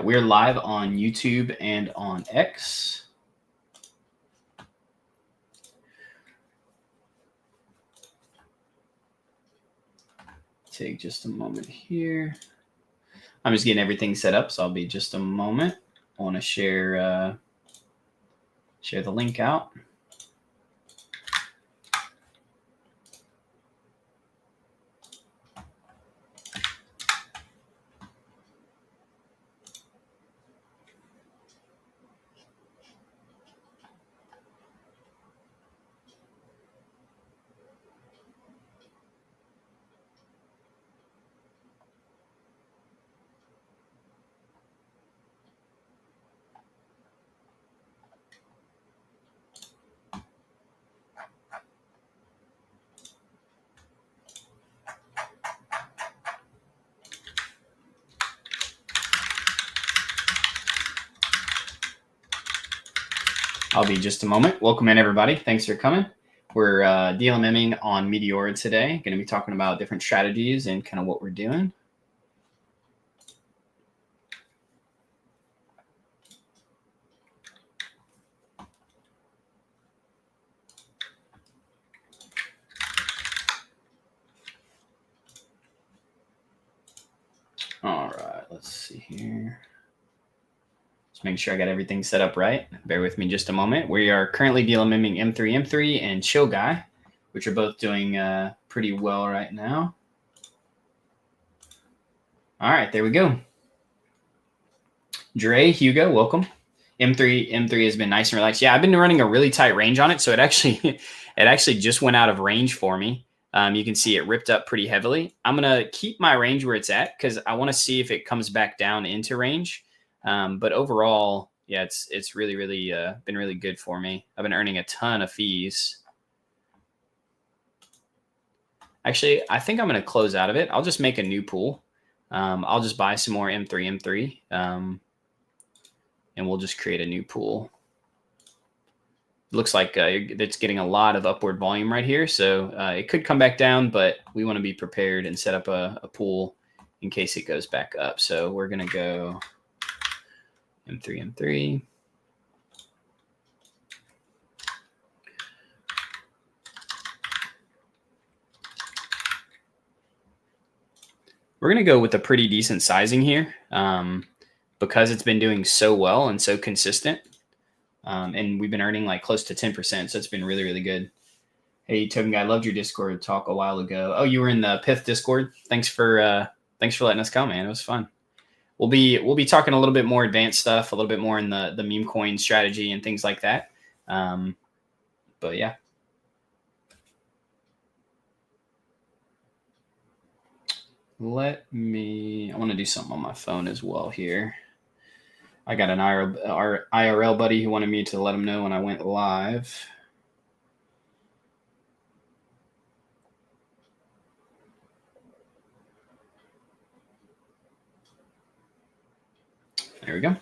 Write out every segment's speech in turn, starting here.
right, we're live on YouTube and on X. Take just a moment here. I'm just getting everything set up, so I'll be just a moment. I want to share the link out. I'll be just a moment. Welcome in, everybody. Thanks for coming. We're DLMMing on Meteora today. Going to be talking about different strategies and kind of what we're doing. All right, let's see here. Just make sure I got everything set up right. Bear with me just a moment. We are currently DLMMing M3 and Chill Guy, which are both doing pretty well right now. All right, there we go. Dre, Hugo, welcome. M3 has been nice and relaxed. Yeah, I've been running a really tight range on it, so it actually just went out of range for me. You can see it ripped up pretty heavily. I'm gonna keep my range where it's at because I want to see if it comes back down into range. But overall, yeah, it's really been really good for me. I've been earning a ton of fees. Actually, I think I'm gonna close out of it. I'll just make a new pool. I'll just buy some more M3, and we'll just create a new pool. Looks like it's getting a lot of upward volume right here. So it could come back down, but we want to be prepared and set up a pool in case it goes back up. So we're going to go M3. We're going to go with a pretty decent sizing here because it's been doing so well and so consistent. And we've been earning like close to 10%. So it's been really good. Hey, Token Guy, loved your Discord talk a while ago. Oh, you were in the Pith Discord. Thanks for letting us come, man. It was fun. We'll be talking a little bit more advanced stuff, a little bit more in the meme coin strategy and things like that. But yeah. I want to do something on my phone as well here. I got an IRL buddy who wanted me to let him know when I went live. There we go.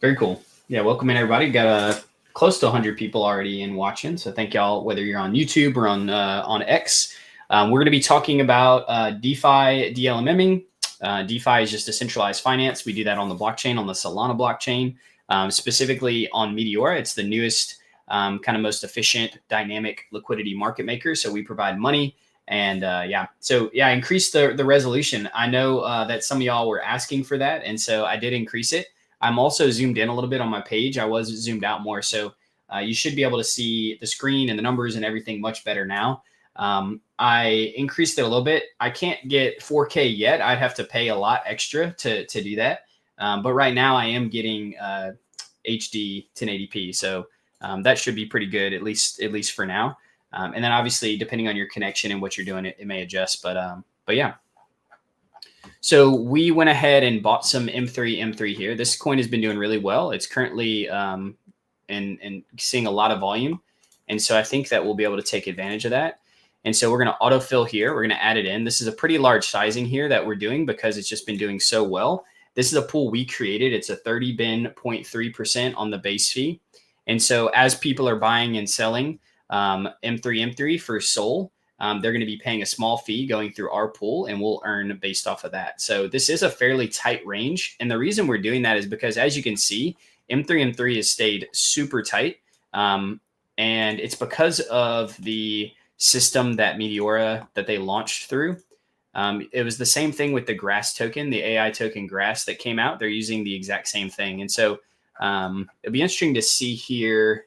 Very cool. Yeah, welcome in, everybody. Got close to 100 people already in watching. So thank y'all, whether you're on YouTube or on X. We're going to be talking about DeFi DLMMing. DeFi is just decentralized finance. We do that on the blockchain, on the Solana blockchain, specifically on Meteora. It's the newest, kind of most efficient dynamic liquidity market maker. So we provide money and I increased the resolution. I know that some of y'all were asking for that. And so I did increase it. I'm also zoomed in a little bit on my page. I was zoomed out more. So you should be able to see the screen and the numbers and everything much better now. I increased it a little bit. I can't get 4K yet. I'd have to pay a lot extra to do that. But right now I am getting HD 1080p. So that should be pretty good, at least for now. And then obviously, depending on your connection and what you're doing, it may adjust. But yeah. So we went ahead and bought some M3 here. This coin has been doing really well. It's currently and seeing a lot of volume. And so I think that we'll be able to take advantage of that. And so we're going to autofill here. We're going to add it in. This is a pretty large sizing here that we're doing because it's just been doing so well. This is a pool we created. It's a 30 bin 0.3% on the base fee. And so as people are buying and selling M3 for SOL, they're going to be paying a small fee going through our pool, and we'll earn based off of that. So this is a fairly tight range. And the reason we're doing that is because, as you can see, M3 has stayed super tight. And it's because of the system that Meteora that they launched through. It was the same thing with the Grass token, the AI token Grass that came out. They're using the exact same thing. And so it'll be interesting to see here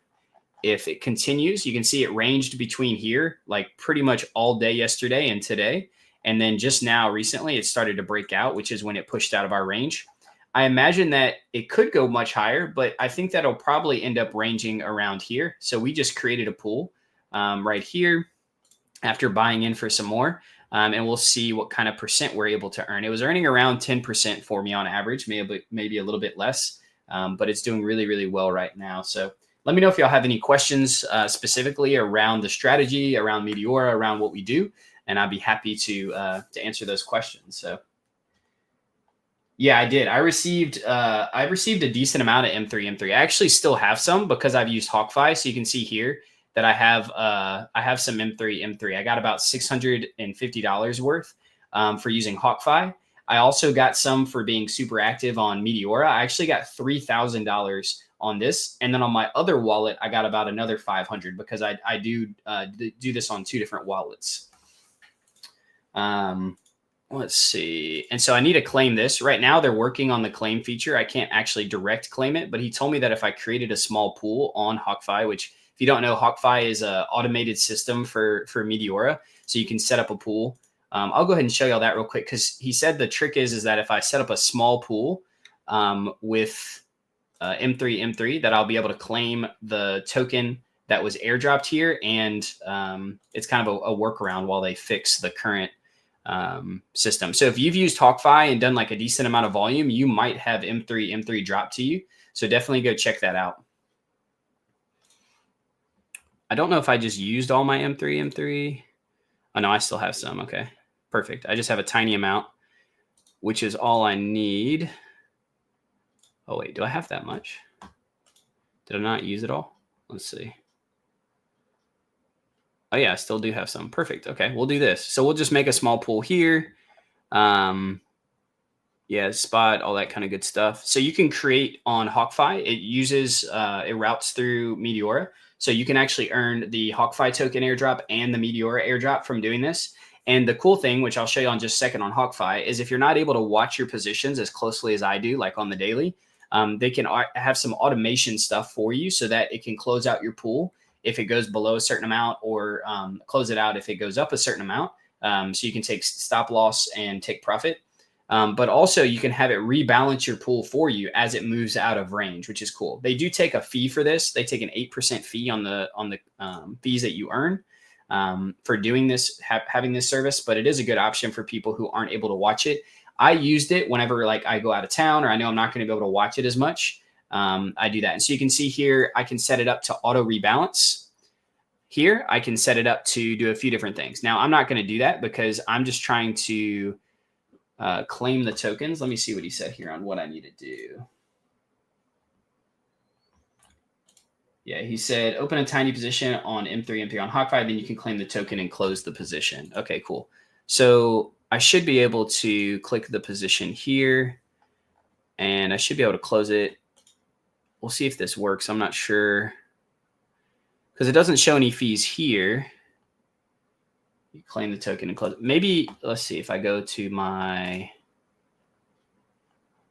if it continues. You can see it ranged between here, like pretty much all day yesterday and today. And then just now, recently, it started to break out, which is when it pushed out of our range. I imagine that it could go much higher, but I think that'll probably end up ranging around here. So we just created a pool right here after buying in for some more. And we'll see what kind of percent we're able to earn. It was earning around 10% for me on average, maybe a little bit less, but it's doing really, really well right now. So let me know if y'all have any questions specifically around the strategy, around Meteora, around what we do, and I'd be happy to answer those questions. So. Yeah, I did. I received a decent amount of M3. I actually still have some because I've used HawkFi. So you can see here that I have some M3. I got about $650 worth for using HawkFi. I also got some for being super active on Meteora. I actually got $3,000 on this, and then on my other wallet, I got about another 500 because I do this on 2 different wallets. Let's see. And so I need to claim this. Right now, they're working on the claim feature. I can't actually direct claim it, but he told me that if I created a small pool on HawkFi, which if you don't know, HawkFi is an automated system for Meteora. So you can set up a pool. I'll go ahead and show y'all that real quick because he said the trick is that if I set up a small pool with M3, that I'll be able to claim the token that was airdropped here. And it's kind of a workaround while they fix the current system. So if you've used HawkFi and done like a decent amount of volume, you might have M3 drop to you. So definitely go check that out. I don't know if I just used all my M3. Oh no, I still have some. Okay, perfect. I just have a tiny amount, which is all I need. Oh wait, do I have that much? Did I not use it all? Let's see. Oh yeah, I still do have some. Perfect. Okay, we'll do this. So we'll just make a small pool here. Yeah, spot, all that kind of good stuff. So you can create on HawkFi. It uses, it routes through Meteora. So you can actually earn the HawkFi token airdrop and the Meteora airdrop from doing this. And the cool thing, which I'll show you on just a second on HawkFi, is if you're not able to watch your positions as closely as I do, like on the daily, they can have some automation stuff for you so that it can close out your pool if it goes below a certain amount, or close it out if it goes up a certain amount. So you can take stop loss and take profit. But also you can have it rebalance your pool for you as it moves out of range, which is cool. They do take a fee for this. They take an 8% fee on the fees that you earn for doing this, having this service. But it is a good option for people who aren't able to watch it. I used it whenever like I go out of town or I know I'm not going to be able to watch it as much. I do that. And so you can see here, I can set it up to auto rebalance. Here, I can set it up to do a few different things. Now, I'm not going to do that because I'm just trying to claim the tokens. Let me see what he said here on what I need to do. Yeah, he said, open a tiny position on M3 on HawkFi, then you can claim the token and close the position. Okay, cool. So I should be able to click the position here, and I should be able to close it. We'll see if this works. I'm not sure because it doesn't show any fees here. You claim the token and close it. Maybe, let's see if I go to my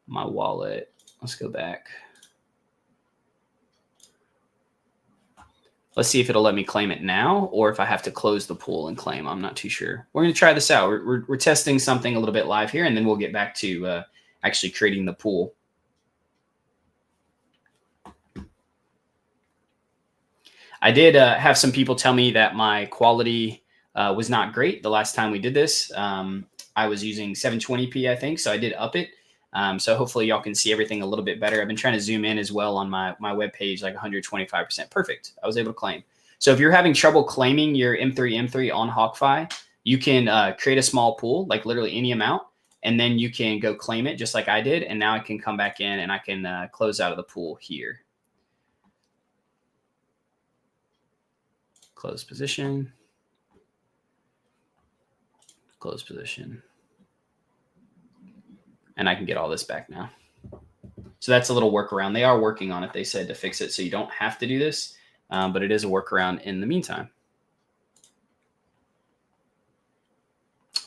wallet. Let's go back. Let's see if it'll let me claim it now or if I have to close the pool and claim. I'm not too sure. We're going to try this out. We're testing something a little bit live here, and then we'll get back to actually creating the pool. I did have some people tell me that my quality was not great the last time we did this. I was using 720p, I think, so I did up it. So hopefully y'all can see everything a little bit better. I've been trying to zoom in as well on my webpage, like 125%. Perfect. I was able to claim. So if you're having trouble claiming your M3 on HawkFi, you can create a small pool, like literally any amount, and then you can go claim it just like I did. And now I can come back in and I can close out of the pool here. Close position. close position. And I can get all this back now. So that's a little workaround. They are working on it, they said, to fix it. So you don't have to do this, but it is a workaround in the meantime.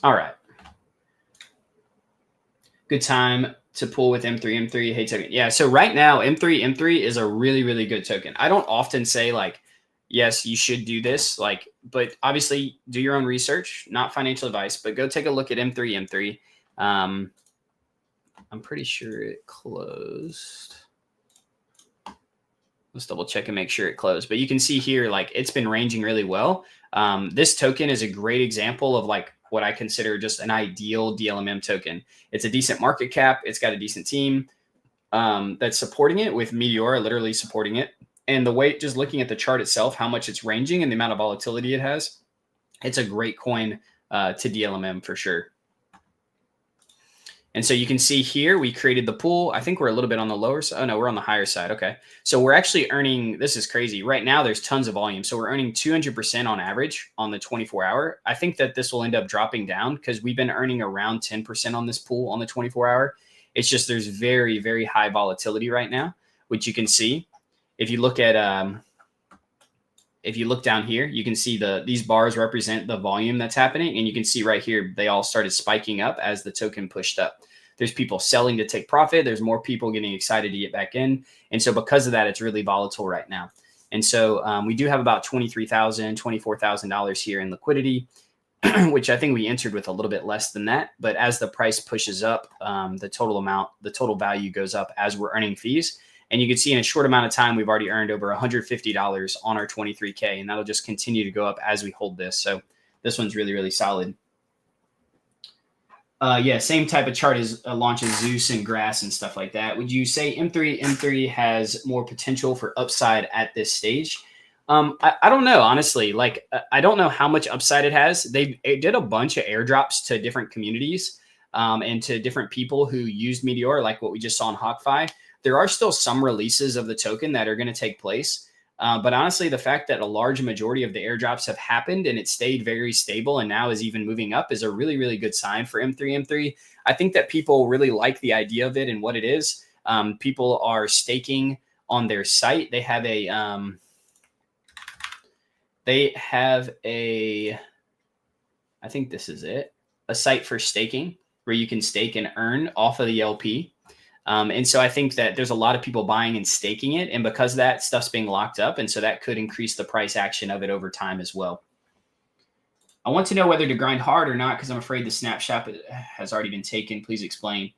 All right. Good time to pull with M3. Hey, token. Yeah, so right now, M3 is a really, really good token. I don't often say, like, yes, you should do this, like, but obviously do your own research, not financial advice, but go take a look at M3. I'm pretty sure it closed. Let's double check and make sure it closed. But you can see here, like, it's been ranging really well. This token is a great example of, like, what I consider just an ideal DLMM token. It's a decent market cap. It's got a decent team that's supporting it, with Meteora literally supporting it. And the way, just looking at the chart itself, how much it's ranging and the amount of volatility it has, it's a great coin to DLMM for sure. And so you can see here, we created the pool. I think we're a little bit on the lower side. Oh, no, we're on the higher side. Okay. So we're actually earning, this is crazy. Right now, there's tons of volume. So we're earning 200% on average on the 24-hour. I think that this will end up dropping down because we've been earning around 10% on this pool on the 24-hour. It's just there's very, very high volatility right now, which you can see. If you look at, if you look down here, you can see these bars represent the volume that's happening. And you can see right here, they all started spiking up as the token pushed up. There's people selling to take profit. There's more people getting excited to get back in. And so because of that, it's really volatile right now. And so we do have about $23,000, $24,000 here in liquidity, which I think we entered with a little bit less than that. But as the price pushes up, the total value goes up as we're earning fees. And you can see in a short amount of time, we've already earned over $150 on our 23K, and that'll just continue to go up as we hold this. So this one's really, really solid. Yeah, same type of chart as launches Zeus and Grass and stuff like that. Would you say M3 has more potential for upside at this stage? I don't know, honestly. Like, I don't know how much upside it has. It did a bunch of airdrops to different communities and to different people who used Meteor, like what we just saw in HawkFi. There are still some releases of the token that are going to take place. But honestly, the fact that a large majority of the airdrops have happened and it stayed very stable and now is even moving up is a really, really good sign for M3. I think that people really like the idea of it and what it is. People are staking on their site. They have I think this is it, a site for staking where you can stake and earn off of the LP. And so I think that there's a lot of people buying and staking it. And because of that, stuff's being locked up. And so that could increase the price action of it over time as well. I want to know whether to grind hard or not because I'm afraid the snapshot has already been taken. Please explain.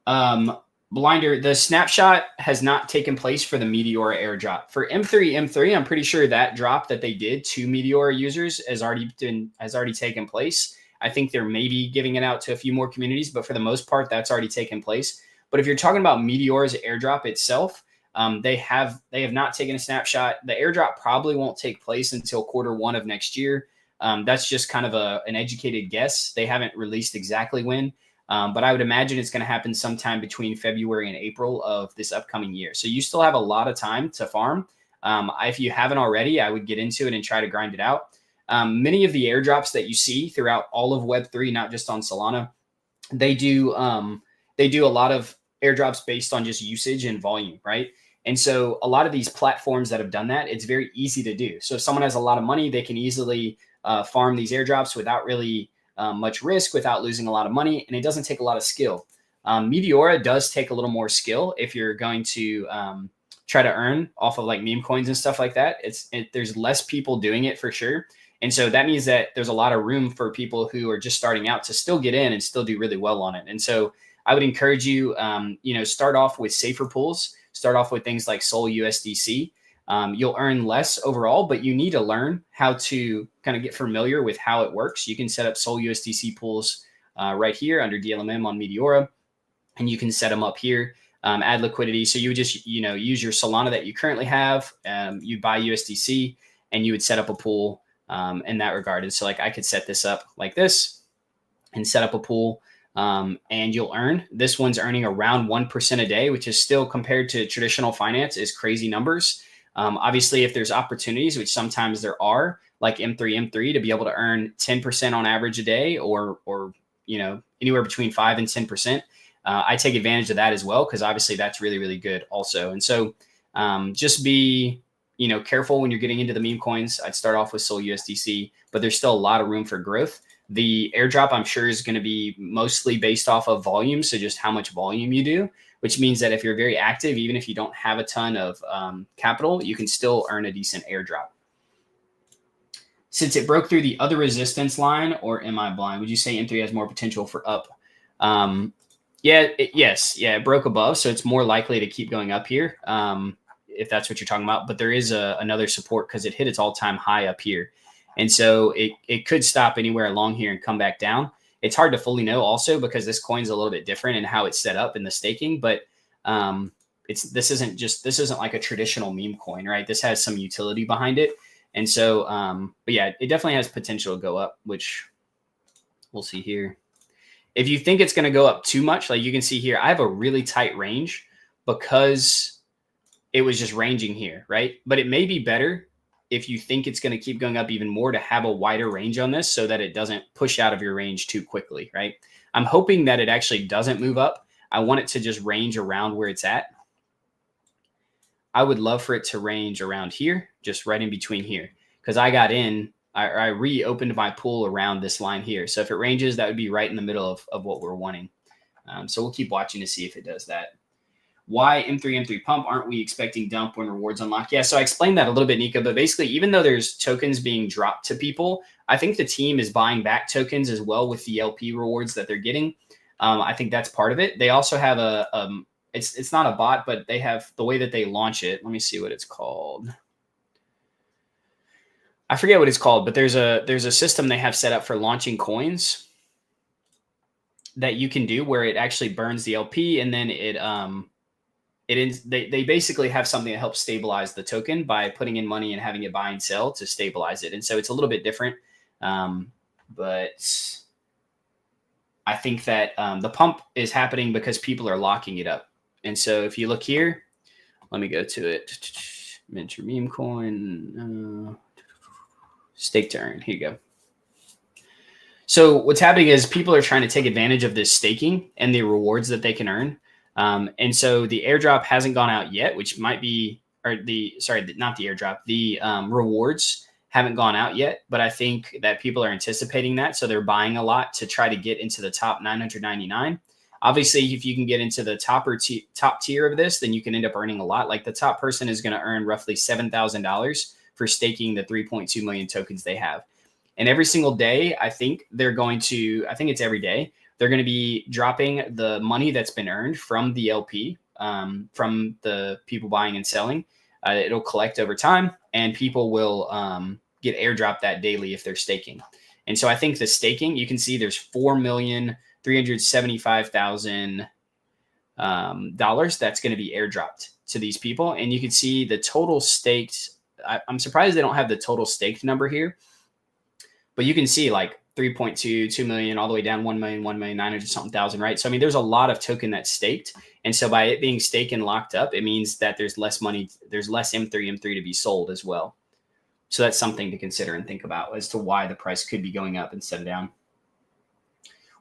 Blinder, the snapshot has not taken place for the Meteora airdrop. For M3, I'm pretty sure that drop that they did to Meteora users has already taken place. I think they're maybe giving it out to a few more communities, but for the most part, that's already taken place. But if you're talking about Meteora's airdrop itself, they have not taken a snapshot. The airdrop probably won't take place until Q1 of next year. That's just kind of an educated guess. They haven't released exactly when, but I would imagine it's going to happen sometime between February and April of this upcoming year. So you still have a lot of time to farm. If you haven't already, I would get into it and try to grind it out. Many of the airdrops that you see throughout all of Web3, not just on Solana, they do a lot of airdrops based on just usage and volume, right? And so a lot of these platforms that have done that, it's very easy to do. So if someone has a lot of money, they can easily farm these airdrops without really much risk, without losing a lot of money, and it doesn't take a lot of skill. Meteora does take a little more skill if you're going to try to earn off of like meme coins and stuff like that. There's less people doing it for sure. And so that means that there's a lot of room for people who are just starting out to still get in and still do really well on it. And so I would encourage you, start off with safer pools, start off with things like Sol USDC. You'll earn less overall, but you need to learn how to kind of get familiar with how it works. You can set up Sol USDC pools right here under DLMM on Meteora, and you can set them up here, add liquidity. So you would just, use your Solana that you currently have, you buy USDC, and you would set up a pool in that regard. And so like I could set this up like this and set up a pool. And you'll earn. This one's earning around 1% a day, which is still, compared to traditional finance, is crazy numbers. Obviously, if there's opportunities, which sometimes there are, like M3 to be able to earn 10% on average a day, or anywhere between 5 and 10%, I take advantage of that as well, because obviously that's really, really good also. And so just be careful when you're getting into the meme coins. I'd start off with Sol USDC, but there's still a lot of room for growth. The airdrop, I'm sure, is going to be mostly based off of volume. So just how much volume you do, which means that if you're very active, even if you don't have a ton of capital, you can still earn a decent airdrop. Since it broke through the other resistance line, or am I blind? Would you say M3 has more potential for up? Yes. It broke above, so it's more likely to keep going up here, if that's what you're talking about. But there is another support because it hit its all-time high up here. And so it could stop anywhere along here and come back down. It's hard to fully know also because this coin's a little bit different in how it's set up in the staking. But this isn't like a traditional meme coin, right? This has some utility behind it. And so, but yeah, it definitely has potential to go up, which we'll see here. If you think it's going to go up too much, like you can see here, I have a really tight range because it was just ranging here, right? But it may be better if you think it's going to keep going up even more to have a wider range on this so that it doesn't push out of your range too quickly, right? I'm hoping that it actually doesn't move up. I want it to just range around where it's at. I would love for it to range around here, just right in between here, because I got in, I reopened my pool around this line here. So if it ranges, that would be right in the middle of what we're wanting. So we'll keep watching to see if it does that. Why M3 pump? Aren't we expecting dump when rewards unlock? Yeah, so I explained that a little bit, Nico, but basically, even though there's tokens being dropped to people, I think the team is buying back tokens as well with the LP rewards that they're getting. I think that's part of it. They also have it's not a bot, but they have the way that they launch it. Let me see what it's called. I forget what it's called, but there's a system they have set up for launching coins that you can do where it actually burns the LP, and then they basically have something that helps stabilize the token by putting in money and having it buy and sell to stabilize it. And so it's a little bit different. But I think that the pump is happening because people are locking it up. And so if you look here, let me go to it. Mentor meme coin, stake to earn. Here you go. So what's happening is people are trying to take advantage of this staking and the rewards that they can earn. And so the airdrop hasn't gone out yet, which might be, not the airdrop, the rewards haven't gone out yet, but I think that people are anticipating that. So they're buying a lot to try to get into the top 999. Obviously, if you can get into the top tier of this, then you can end up earning a lot. Like the top person is going to earn roughly $7,000 for staking the 3.2 million tokens they have. And every single day, I think it's every day, they're going to be dropping the money that's been earned from the LP, from the people buying and selling. It'll collect over time, and people will get airdropped that daily if they're staking. And so I think the staking, you can see there's $4,375,000 that's going to be airdropped to these people. And you can see the total staked. I'm surprised they don't have the total staked number here, but you can see like 3.2, 2 million, all the way down 1,900,000, right? So, I mean, there's a lot of token that's staked. And so by it being staked and locked up, it means that there's less money, there's less M3 to be sold as well. So that's something to consider and think about as to why the price could be going up instead of down.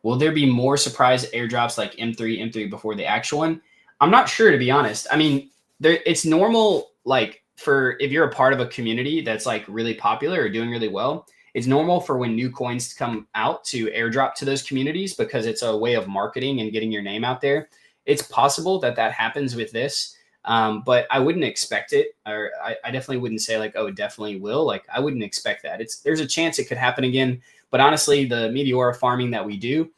Will there be more surprise airdrops like M3 before the actual one? I'm not sure, to be honest. I mean, it's normal, like if you're a part of a community that's like really popular or doing really well, it's normal for when new coins come out to airdrop to those communities because it's a way of marketing and getting your name out there. It's possible that happens with this, but I wouldn't expect it, or I definitely wouldn't say like, oh, it definitely will. Like, I wouldn't expect that. There's a chance it could happen again, but honestly, the Meteora farming that we do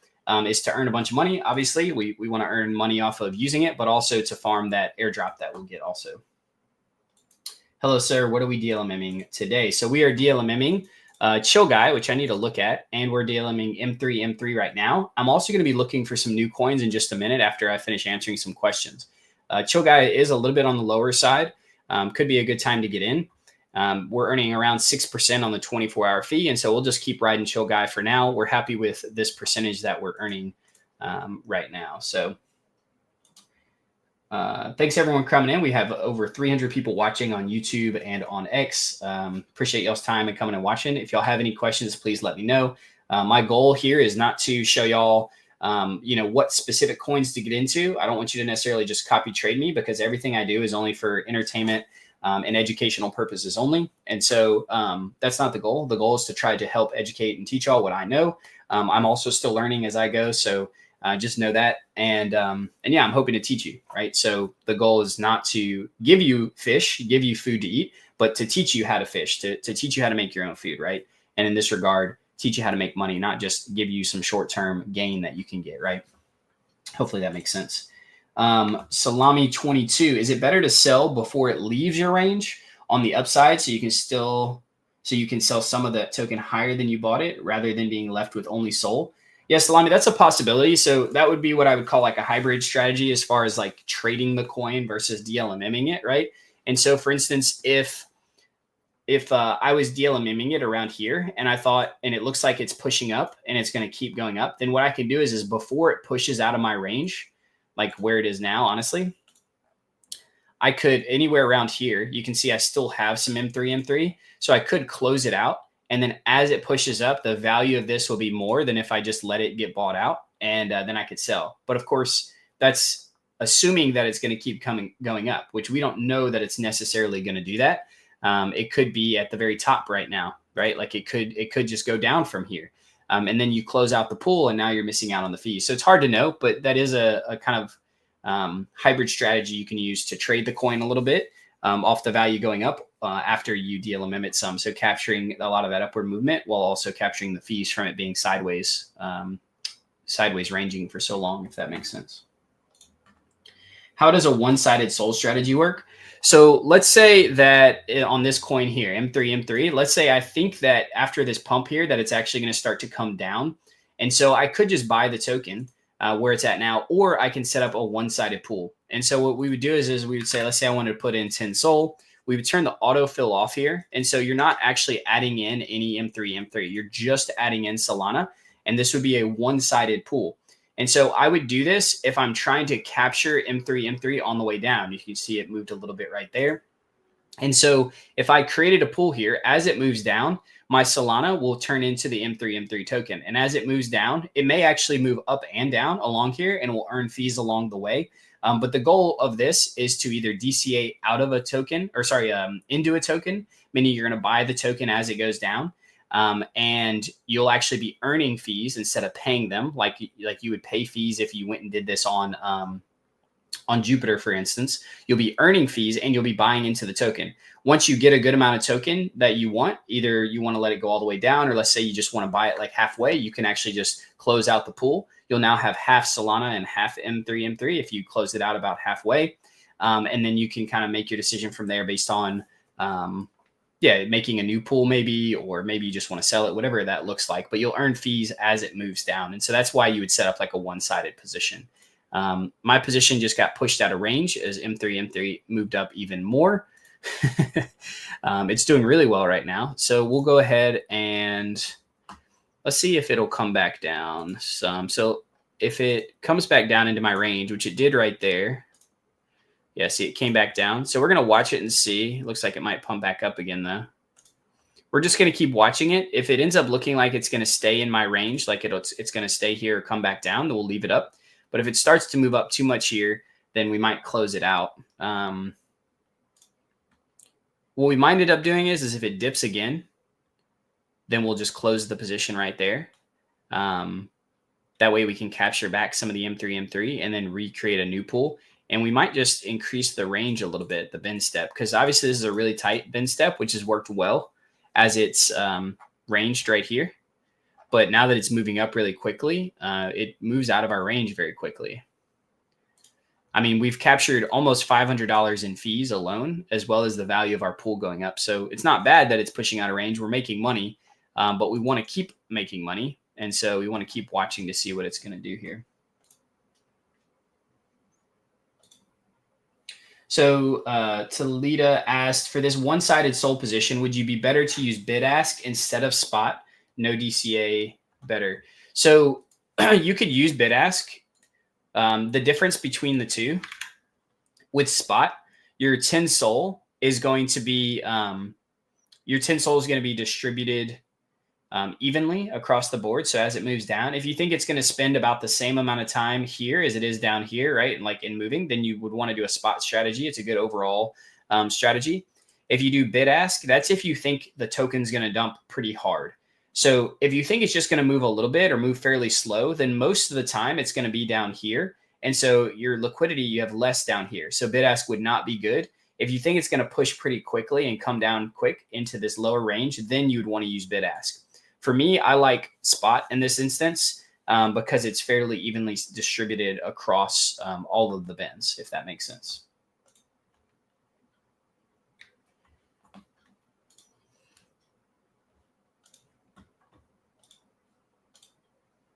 is to earn a bunch of money. Obviously, we want to earn money off of using it, but also to farm that airdrop that we'll get also. Hello, sir. What are we DLMMing today? So we are DLMMing Chill Guy, which I need to look at, and we're DLMing M3 right now. I'm also going to be looking for some new coins in just a minute after I finish answering some questions. Chill Guy is a little bit on the lower side. Could be a good time to get in. We're earning around 6% on the 24-hour fee, and so we'll just keep riding Chill Guy for now. We're happy with this percentage that we're earning right now. So Thanks everyone coming in. We have over 300 people watching on YouTube and on X. Appreciate y'all's time and coming and watching. If y'all have any questions, please let me know. My goal here is not to show y'all, what specific coins to get into. I don't want you to necessarily just copy trade me, because everything I do is only for entertainment and educational purposes only. And so that's not the goal. The goal is to try to help educate and teach y'all what I know. I'm also still learning as I go. So just know that. And yeah, I'm hoping to teach you, right? So the goal is not to give you fish, give you food to eat, but to teach you how to fish, to teach you how to make your own food, right? And in this regard, teach you how to make money, not just give you some short-term gain that you can get, right? Hopefully that makes sense. Salami 22, is it better to sell before it leaves your range on the upside so you can sell some of that token higher than you bought it, rather than being left with only SOL? Yes, Salami, that's a possibility. So that would be what I would call like a hybrid strategy, as far as like trading the coin versus DLMMing it, right? And so, for instance, if I was DLMMing it around here and I thought, and it looks like it's pushing up and it's going to keep going up, then what I can do is before it pushes out of my range, like where it is now, honestly, I could anywhere around here, you can see I still have some M3. So I could close it out. And then as it pushes up, the value of this will be more than if I just let it get bought out, and then I could sell. But of course, that's assuming that it's going to keep going up, which we don't know that it's necessarily going to do that. It could be at the very top right now, right? Like it could just go down from here. And then you close out the pool and now you're missing out on the fees. So it's hard to know, but that is a kind of hybrid strategy you can use to trade the coin a little bit off the value going up after you DLMM it some. So capturing a lot of that upward movement while also capturing the fees from it being sideways ranging for so long, if that makes sense. How does a one-sided SOL strategy work? So let's say that on this coin here, M3, let's say I think that after this pump here that it's actually going to start to come down. And so I could just buy the token where it's at now, or I can set up a one-sided pool. And so what we would do is we would say, let's say I wanted to put in 10 SOL. We would turn the autofill off here. And so you're not actually adding in any M3. You're just adding in Solana. And this would be a one-sided pool. And so I would do this if I'm trying to capture M3 on the way down. You can see it moved a little bit right there. And so if I created a pool here, as it moves down, my Solana will turn into the M3 token. And as it moves down, it may actually move up and down along here and will earn fees along the way. But the goal of this is to either DCA out of a token, or into a token, meaning you're going to buy the token as it goes down. And you'll actually be earning fees instead of paying them, like you would pay fees if you went and did this on Jupiter, for instance. You'll be earning fees and you'll be buying into the token. Once you get a good amount of token that you want, either you want to let it go all the way down, or let's say you just want to buy it like halfway, you can actually just close out the pool. You'll now have half Solana and half M3 if you close it out about halfway. And then you can kind of make your decision from there based on making a new pool maybe, or maybe you just want to sell it, whatever that looks like. But you'll earn fees as it moves down. And so that's why you would set up like a one-sided position. My position just got pushed out of range as M3 moved up even more. It's doing really well right now. So we'll go ahead and let's see if it'll come back down some. So if it comes back down into my range, which it did right there. Yeah, see, it came back down. So we're going to watch it and see. It looks like it might pump back up again, though. We're just going to keep watching it. If it ends up looking like it's going to stay in my range, like it's going to stay here or come back down, then we'll leave it up. But if it starts to move up too much here, then we might close it out. What we might end up doing is if it dips again, then we'll just close the position right there. That way we can capture back some of the M3 and then recreate a new pool. And we might just increase the range a little bit, the bend step, because obviously this is a really tight bend step, which has worked well as it's ranged right here. But now that it's moving up really quickly, it moves out of our range very quickly. I mean, we've captured almost $500 in fees alone, as well as the value of our pool going up. So it's not bad that it's pushing out of range. We're making money, but we want to keep making money. And so we want to keep watching to see what it's going to do here. So Talita asked, for this one-sided SOL position, would you be better to use bid ask instead of spot? No DCA better. So you could use bid ask. The difference between the two with spot, your 10 SOL is going to be distributed evenly across the board. So as it moves down, if you think it's going to spend about the same amount of time here as it is down here, right, and like in moving, then you would want to do a spot strategy. It's a good overall strategy. If you do bid ask, that's if you think the token's going to dump pretty hard. So if you think it's just going to move a little bit or move fairly slow, then most of the time it's going to be down here. And so your liquidity, you have less down here. So bid ask would not be good. If you think it's going to push pretty quickly and come down quick into this lower range, then you would want to use bid ask. For me, I like spot in this instance because it's fairly evenly distributed across all of the bins, if that makes sense.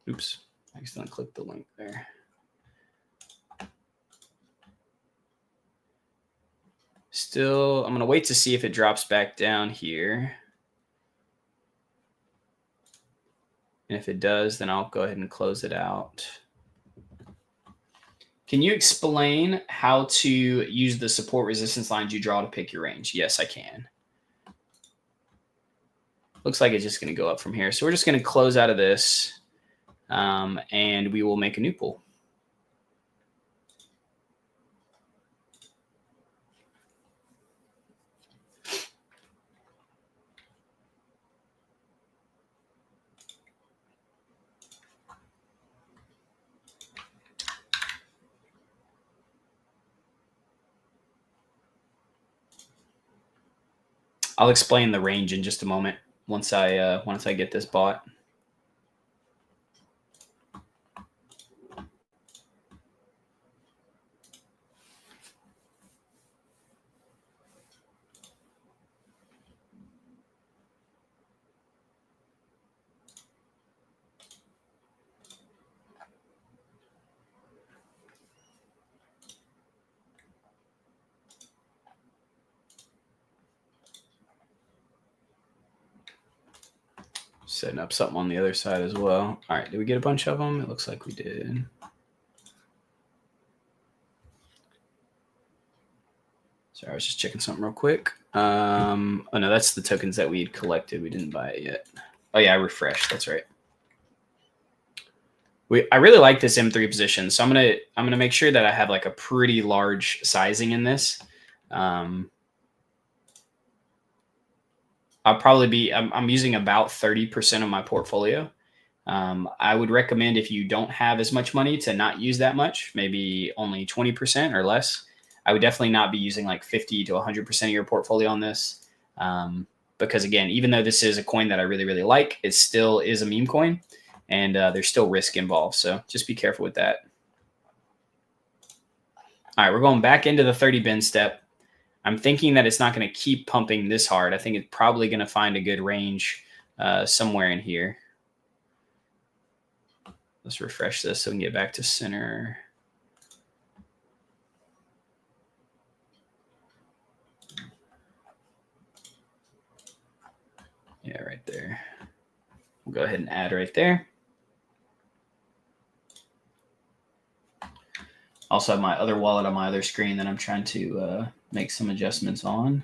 Oops, I accidentally clicked the link there. Still, I'm going to wait to see if it drops back down here. And if it does, then I'll go ahead and close it out. Can you explain how to use the support resistance lines you draw to pick your range? Yes, I can. Looks like it's just going to go up from here. So we're just going to close out of this and we will make a new pool. I'll explain the range in just a moment once I get this bought. Setting up something on the other side as well. All right, did we get a bunch of them? It looks like we did. Sorry, I was just checking something real quick. Oh no, that's the tokens that we had collected. We didn't buy it yet. Oh yeah, I refreshed. That's right. I really like this M3 position, so I'm gonna make sure that I have like a pretty large sizing in this. I'm using about 30% of my portfolio. I would recommend if you don't have as much money to not use that much, maybe only 20% or less. I would definitely not be using like 50 to 100% of your portfolio on this. Because again, even though this is a coin that I really, really like, it still is a meme coin and there's still risk involved. So just be careful with that. All right, we're going back into the 30 bin step. I'm thinking that it's not going to keep pumping this hard. I think it's probably going to find a good range somewhere in here. Let's refresh this so we can get back to center. Yeah, right there. We'll go ahead and add right there. Also have my other wallet on my other screen that I'm trying to make some adjustments on.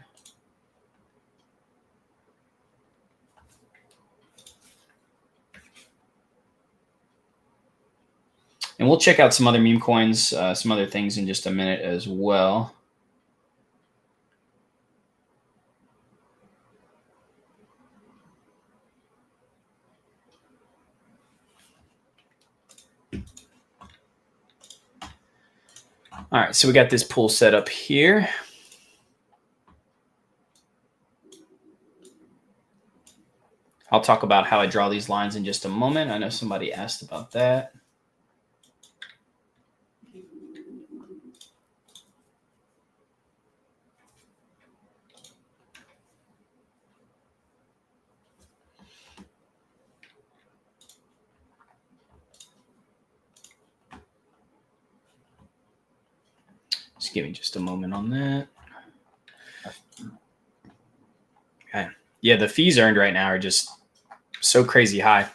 And we'll check out some other meme coins, some other things in just a minute as well. All right, so we got this pool set up here. I'll talk about how I draw these lines in just a moment. I know somebody asked about that. Just give me just a moment on that. Okay. Yeah, the fees earned right now are just so crazy high.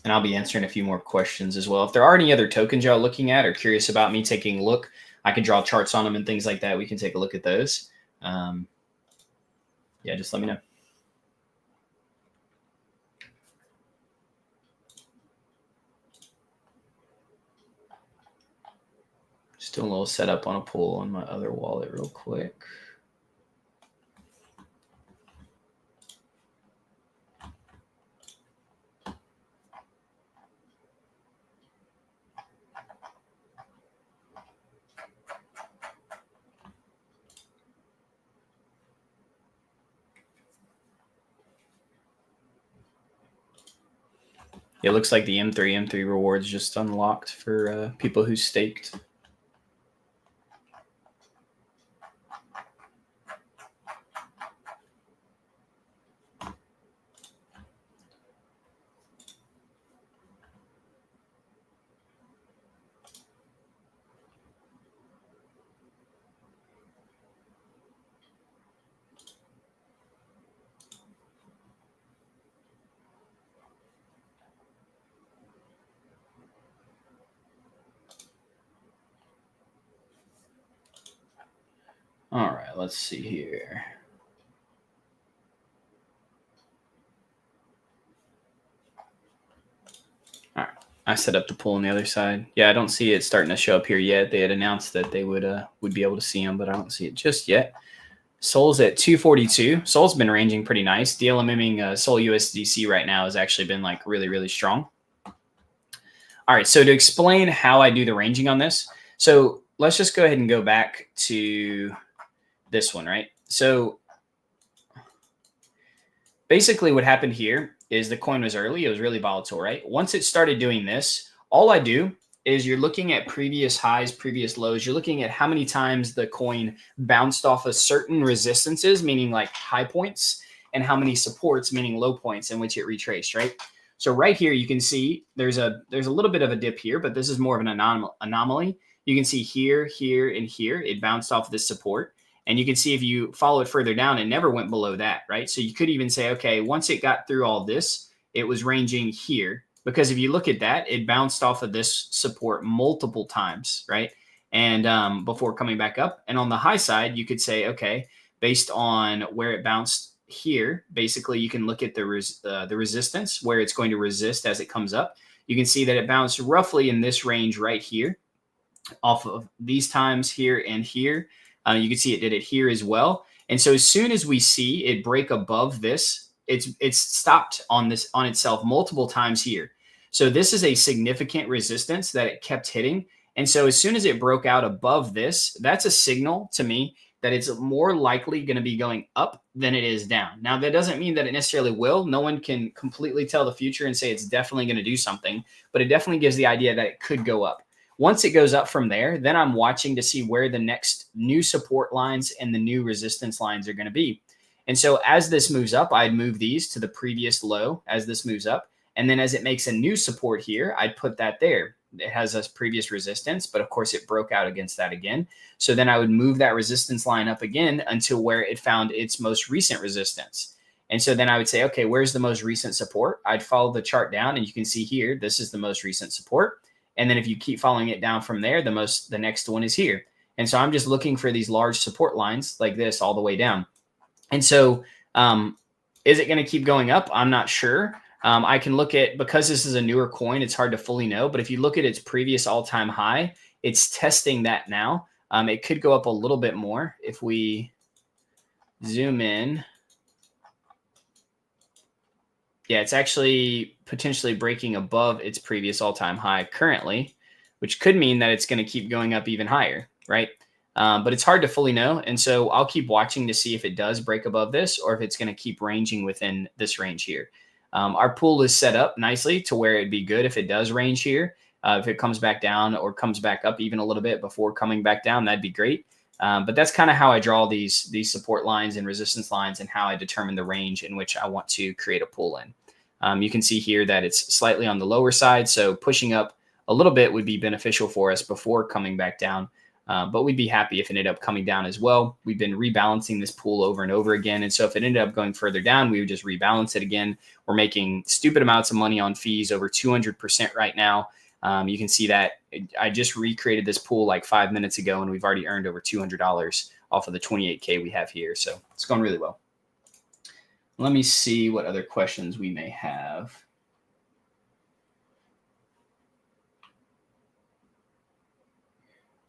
And I'll be answering a few more questions as well. If there are any other tokens y'all looking at or curious about me taking a look, I can draw charts on them and things like that. We can take a look at those. Yeah, just let me know. Just doing a little setup on a pool on my other wallet real quick. It looks like the M3 rewards just unlocked for people who staked. All right, let's see here. All right, I set up the pool on the other side. Yeah, I don't see it starting to show up here yet. They had announced that they would be able to see them, but I don't see it just yet. Sol's at 242. Sol's been ranging pretty nice. DLMMing Sol USDC right now has actually been like really, really strong. All right, so to explain how I do the ranging on this, so let's just go ahead and go back to this one, right? So basically what happened here is the coin was early. It was really volatile, right? Once it started doing this, all I do is you're looking at previous highs, previous lows. You're looking at how many times the coin bounced off of certain resistances, meaning like high points, and how many supports, meaning low points in which it retraced, right? So right here, you can see there's a little bit of a dip here, but this is more of an anomaly. You can see here, here, and here, it bounced off this support. And you can see if you follow it further down, it never went below that, right? So you could even say, okay, once it got through all this, it was ranging here. Because if you look at that, it bounced off of this support multiple times, right? And before coming back up. And on the high side, you could say, okay, based on where it bounced here, basically you can look at the resistance, where it's going to resist as it comes up. You can see that it bounced roughly in this range right here, off of these times here and here. You can see it did it here as well. And so as soon as we see it break above this, it's stopped on itself multiple times here. So this is a significant resistance that it kept hitting. And so as soon as it broke out above this, that's a signal to me that it's more likely going to be going up than it is down. Now, that doesn't mean that it necessarily will. No one can completely tell the future and say it's definitely going to do something, but it definitely gives the idea that it could go up. Once it goes up from there, then I'm watching to see where the next new support lines and the new resistance lines are going to be. And so as this moves up, I'd move these to the previous low as this moves up. And then as it makes a new support here, I'd put that there. It has a previous resistance, but of course it broke out against that again. So then I would move that resistance line up again until where it found its most recent resistance. And so then I would say, okay, where's the most recent support? I'd follow the chart down, and you can see here, this is the most recent support. And then if you keep following it down from there, the next one is here. And so I'm just looking for these large support lines like this all the way down. And so is it going to keep going up? I'm not sure. I can look at, because this is a newer coin, it's hard to fully know. But if you look at its previous all-time high, it's testing that now. It could go up a little bit more if we zoom in. Yeah, it's actually potentially breaking above its previous all-time high currently, which could mean that it's going to keep going up even higher, right? But it's hard to fully know. And so I'll keep watching to see if it does break above this or if it's going to keep ranging within this range here. Our pool is set up nicely to where it'd be good if it does range here. If it comes back down or comes back up even a little bit before coming back down, that'd be great. But that's kind of how I draw these support lines and resistance lines and how I determine the range in which I want to create a pool in. You can see here that it's slightly on the lower side. So pushing up a little bit would be beneficial for us before coming back down. But we'd be happy if it ended up coming down as well. We've been rebalancing this pool over and over again. And so if it ended up going further down, we would just rebalance it again. We're making stupid amounts of money on fees, over 200% right now. You can see that I just recreated this pool like 5 minutes ago, and we've already earned over $200 off of the 28K we have here. So it's going really well. Let me see what other questions we may have.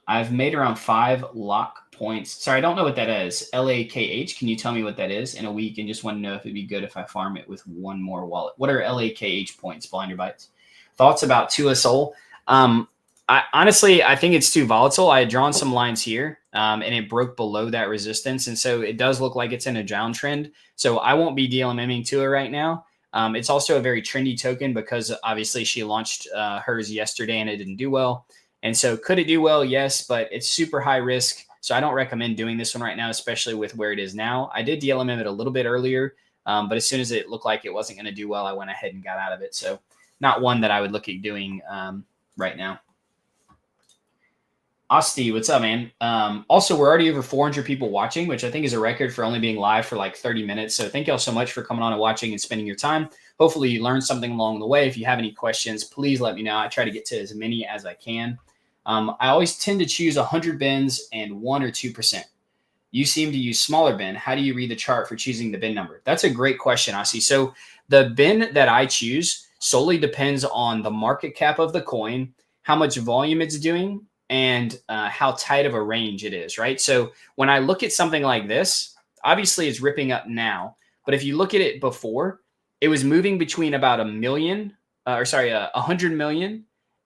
I've made around 5 lock points. Sorry, I don't know what that is. LAKH. Can you tell me what that is in a week? And just want to know if it'd be good if I farm it with one more wallet. What are LAKH points? Blinder bites. Thoughts about Tua Sol? Honestly, I think it's too volatile. I had drawn some lines here, and it broke below that resistance. And so it does look like it's in a downtrend. So I won't be DLMMing Tua right now. It's also a very trendy token because obviously she launched hers yesterday and it didn't do well. And so could it do well? Yes, but it's super high risk. So I don't recommend doing this one right now, especially with where it is now. I did DLMM it a little bit earlier, but as soon as it looked like it wasn't going to do well, I went ahead and got out of it. So not one that I would look at doing right now. Asti, what's up, man? Also, we're already over 400 people watching, which I think is a record for only being live for like 30 minutes. So thank y'all so much for coming on and watching and spending your time. Hopefully you learned something along the way. If you have any questions, please let me know. I try to get to as many as I can. I always tend to choose 100 bins and 1 or 2%. You seem to use smaller bin. How do you read the chart for choosing the bin number? That's a great question, Asti. So the bin that I choose solely depends on the market cap of the coin, how much volume it's doing, and how tight of a range it is, right? So when I look at something like this, obviously it's ripping up now. But if you look at it before, it was moving between about 100 million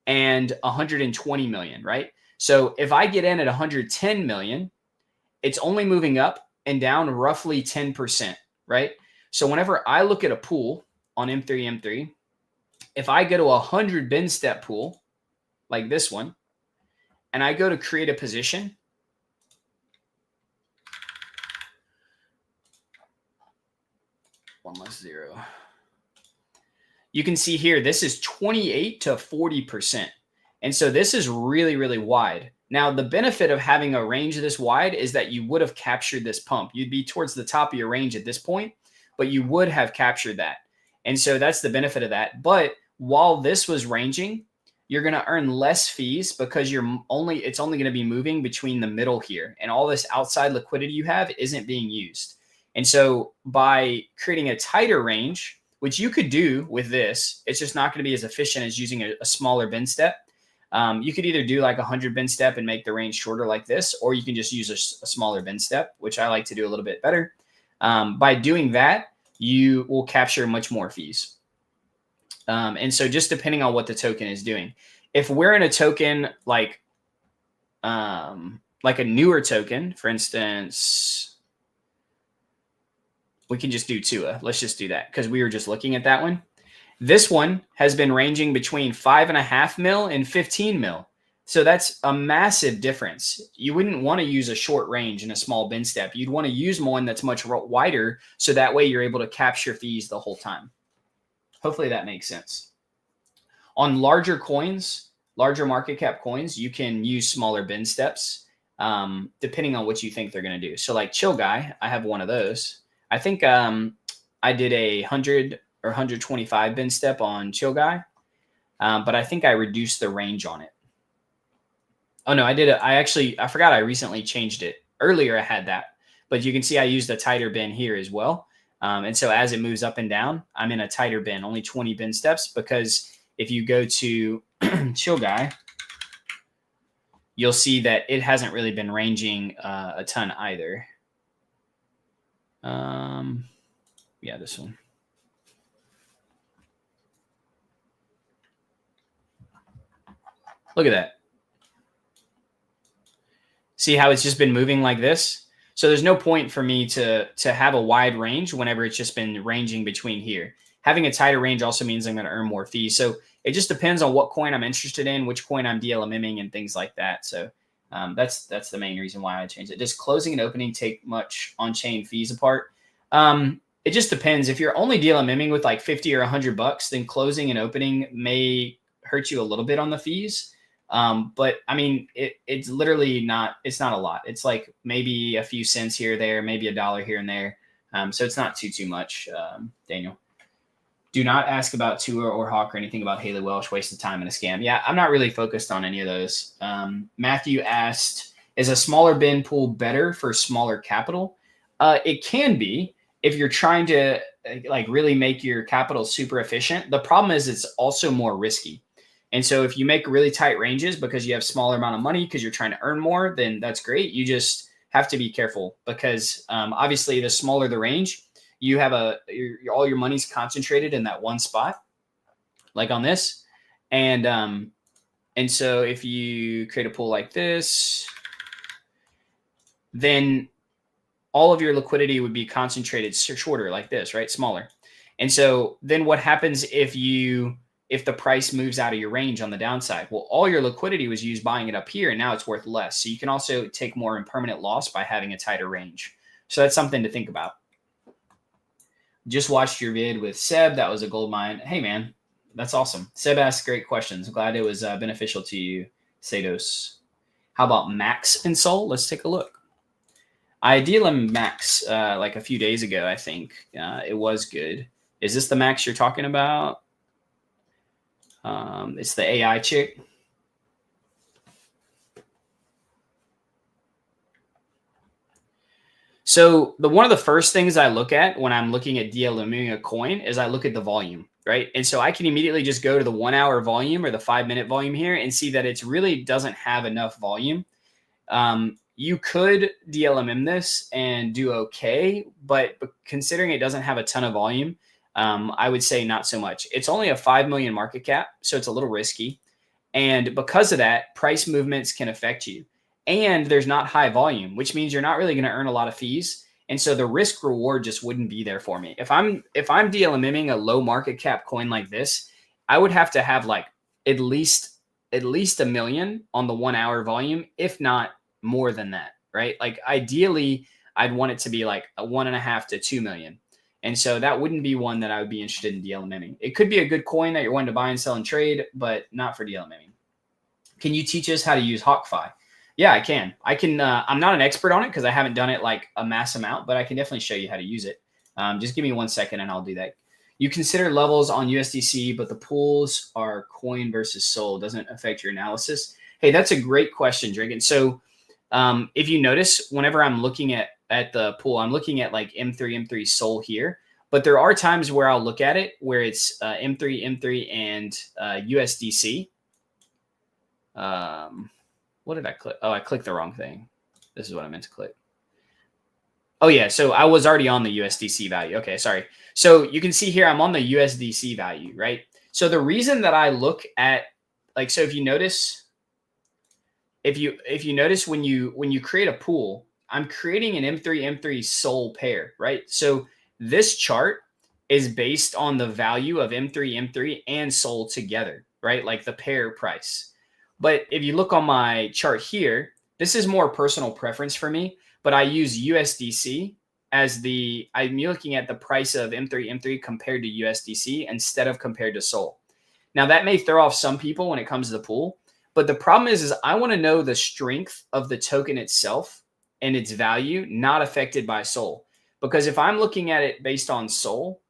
and 120 million, right? So if I get in at 110 million, it's only moving up and down roughly 10%, right? So whenever I look at a pool on M3, if I go to a 100 bin step pool like this one, and I go to create a position, one less zero. You can see here, this is 28 to 40%. And so this is really, really wide. Now, the benefit of having a range this wide is that you would have captured this pump. You'd be towards the top of your range at this point, but you would have captured that. And so that's the benefit of that. But while this was ranging, you're going to earn less fees because it's only going to be moving between the middle here. And all this outside liquidity you have isn't being used. And so by creating a tighter range, which you could do with this, it's just not going to be as efficient as using a smaller bin step. You could either do like 100 bin step and make the range shorter like this, or you can just use a smaller bin step, which I like to do a little bit better. By doing that, you will capture much more fees. And so just depending on what the token is doing, if we're in a token like a newer token, for instance, we can just do Tua. Let's just do that because we were just looking at that one. This one has been ranging between 5.5 mil and 15 mil. So that's a massive difference. You wouldn't want to use a short range in a small bin step. You'd want to use one that's much wider so that way you're able to capture fees the whole time. Hopefully that makes sense. On larger coins, larger market cap coins, you can use smaller bin steps depending on what you think they're going to do. So like Chill Guy, I have one of those. I think I did a 100 or 125 bin step on Chill Guy, but I think I reduced the range on it. Oh no, I forgot I recently changed it. Earlier I had that, but you can see I used a tighter bin here as well. And so as it moves up and down, I'm in a tighter bin, only 20 bin steps, because if you go to Chill Guy, you'll see that it hasn't really been ranging a ton either. Yeah, this one. Look at that. See how it's just been moving like this? So there's no point for me to have a wide range whenever it's just been ranging between here. Having a tighter range also means I'm going to earn more fees. So it just depends on what coin I'm interested in, which coin I'm DLMMing and things like that. So that's the main reason why I changed it. Does closing and opening take much on-chain fees apart? It just depends. If you're only DLMMing with like 50 or $100, then closing and opening may hurt you a little bit on the fees. But I mean, it's literally not, it's not a lot. It's like maybe a few cents here or there, maybe $1 here and there. So it's not too much, Daniel. Do not ask about Tua or Hawk or anything about Haley Welsh. Waste of time and a scam. Yeah, I'm not really focused on any of those. Matthew asked, is a smaller bin pool better for smaller capital? It can be if you're trying to like really make your capital super efficient. The problem is it's also more risky. And so if you make really tight ranges because you have smaller amount of money because you're trying to earn more, then that's great. You just have to be careful because obviously the smaller the range, you have all your money's concentrated in that one spot, like on this. And so if you create a pool like this, then all of your liquidity would be concentrated shorter like this, right? Smaller. And so then what happens if the price moves out of your range on the downside? Well, all your liquidity was used buying it up here, and now it's worth less. So you can also take more impermanent loss by having a tighter range. So that's something to think about. Just watched your vid with Seb. That was a gold mine. Hey, man, that's awesome. Seb asked great questions. I'm glad it was beneficial to you, Sados. How about Max and Sol? Let's take a look. I DLM Max like a few days ago, I think. It was good. Is this the Max you're talking about? It's the AI chick. So one of the first things I look at when I'm looking at DLMing a coin is I look at the volume, right? And so I can immediately just go to the 1 hour volume or the 5 minute volume here and see that it really doesn't have enough volume. You could DLMM this and do okay, but considering it doesn't have a ton of volume, I would say not so much. It's only a 5 million market cap, so it's a little risky. And because of that, price movements can affect you. And there's not high volume, which means you're not really going to earn a lot of fees. And so the risk reward just wouldn't be there for me. If I'm DLMMing a low market cap coin like this, I would have to have like at least a million on the 1 hour volume, if not more than that, right? Like ideally, I'd want it to be like a 1.5 to 2 million. And so that wouldn't be one that I would be interested in DLMMing. It could be a good coin that you're wanting to buy and sell and trade, but not for DLMMing. Can you teach us how to use HawkFi? Yeah, I can. I'm not an expert on it because I haven't done it like a mass amount, but I can definitely show you how to use it. Just give me 1 second and I'll do that. You consider levels on USDC, but the pools are coin versus SOL. Doesn't affect your analysis. Hey, that's a great question, Dragon. So if you notice, whenever I'm looking at the pool, I'm looking at like M3 SOL here, but there are times where I'll look at it where it's M3 and USDC. What did I click? Oh, I clicked the wrong thing. This is what I meant to click. Oh yeah, so I was already on the USDC value. Okay, sorry. So you can see here, I'm on the USDC value, right? So the reason that I look at like, so if you notice when you create a pool, I'm creating an M3 SOL pair, right? So this chart is based on the value of M3 and SOL together, right? Like the pair price. But if you look on my chart here, this is more personal preference for me, but I use USDC as I'm looking at the price of M3 compared to USDC instead of compared to SOL. Now that may throw off some people when it comes to the pool, but the problem is I want to know the strength of the token itself and its value, not affected by SOL. Because if I'm looking at it based on SOL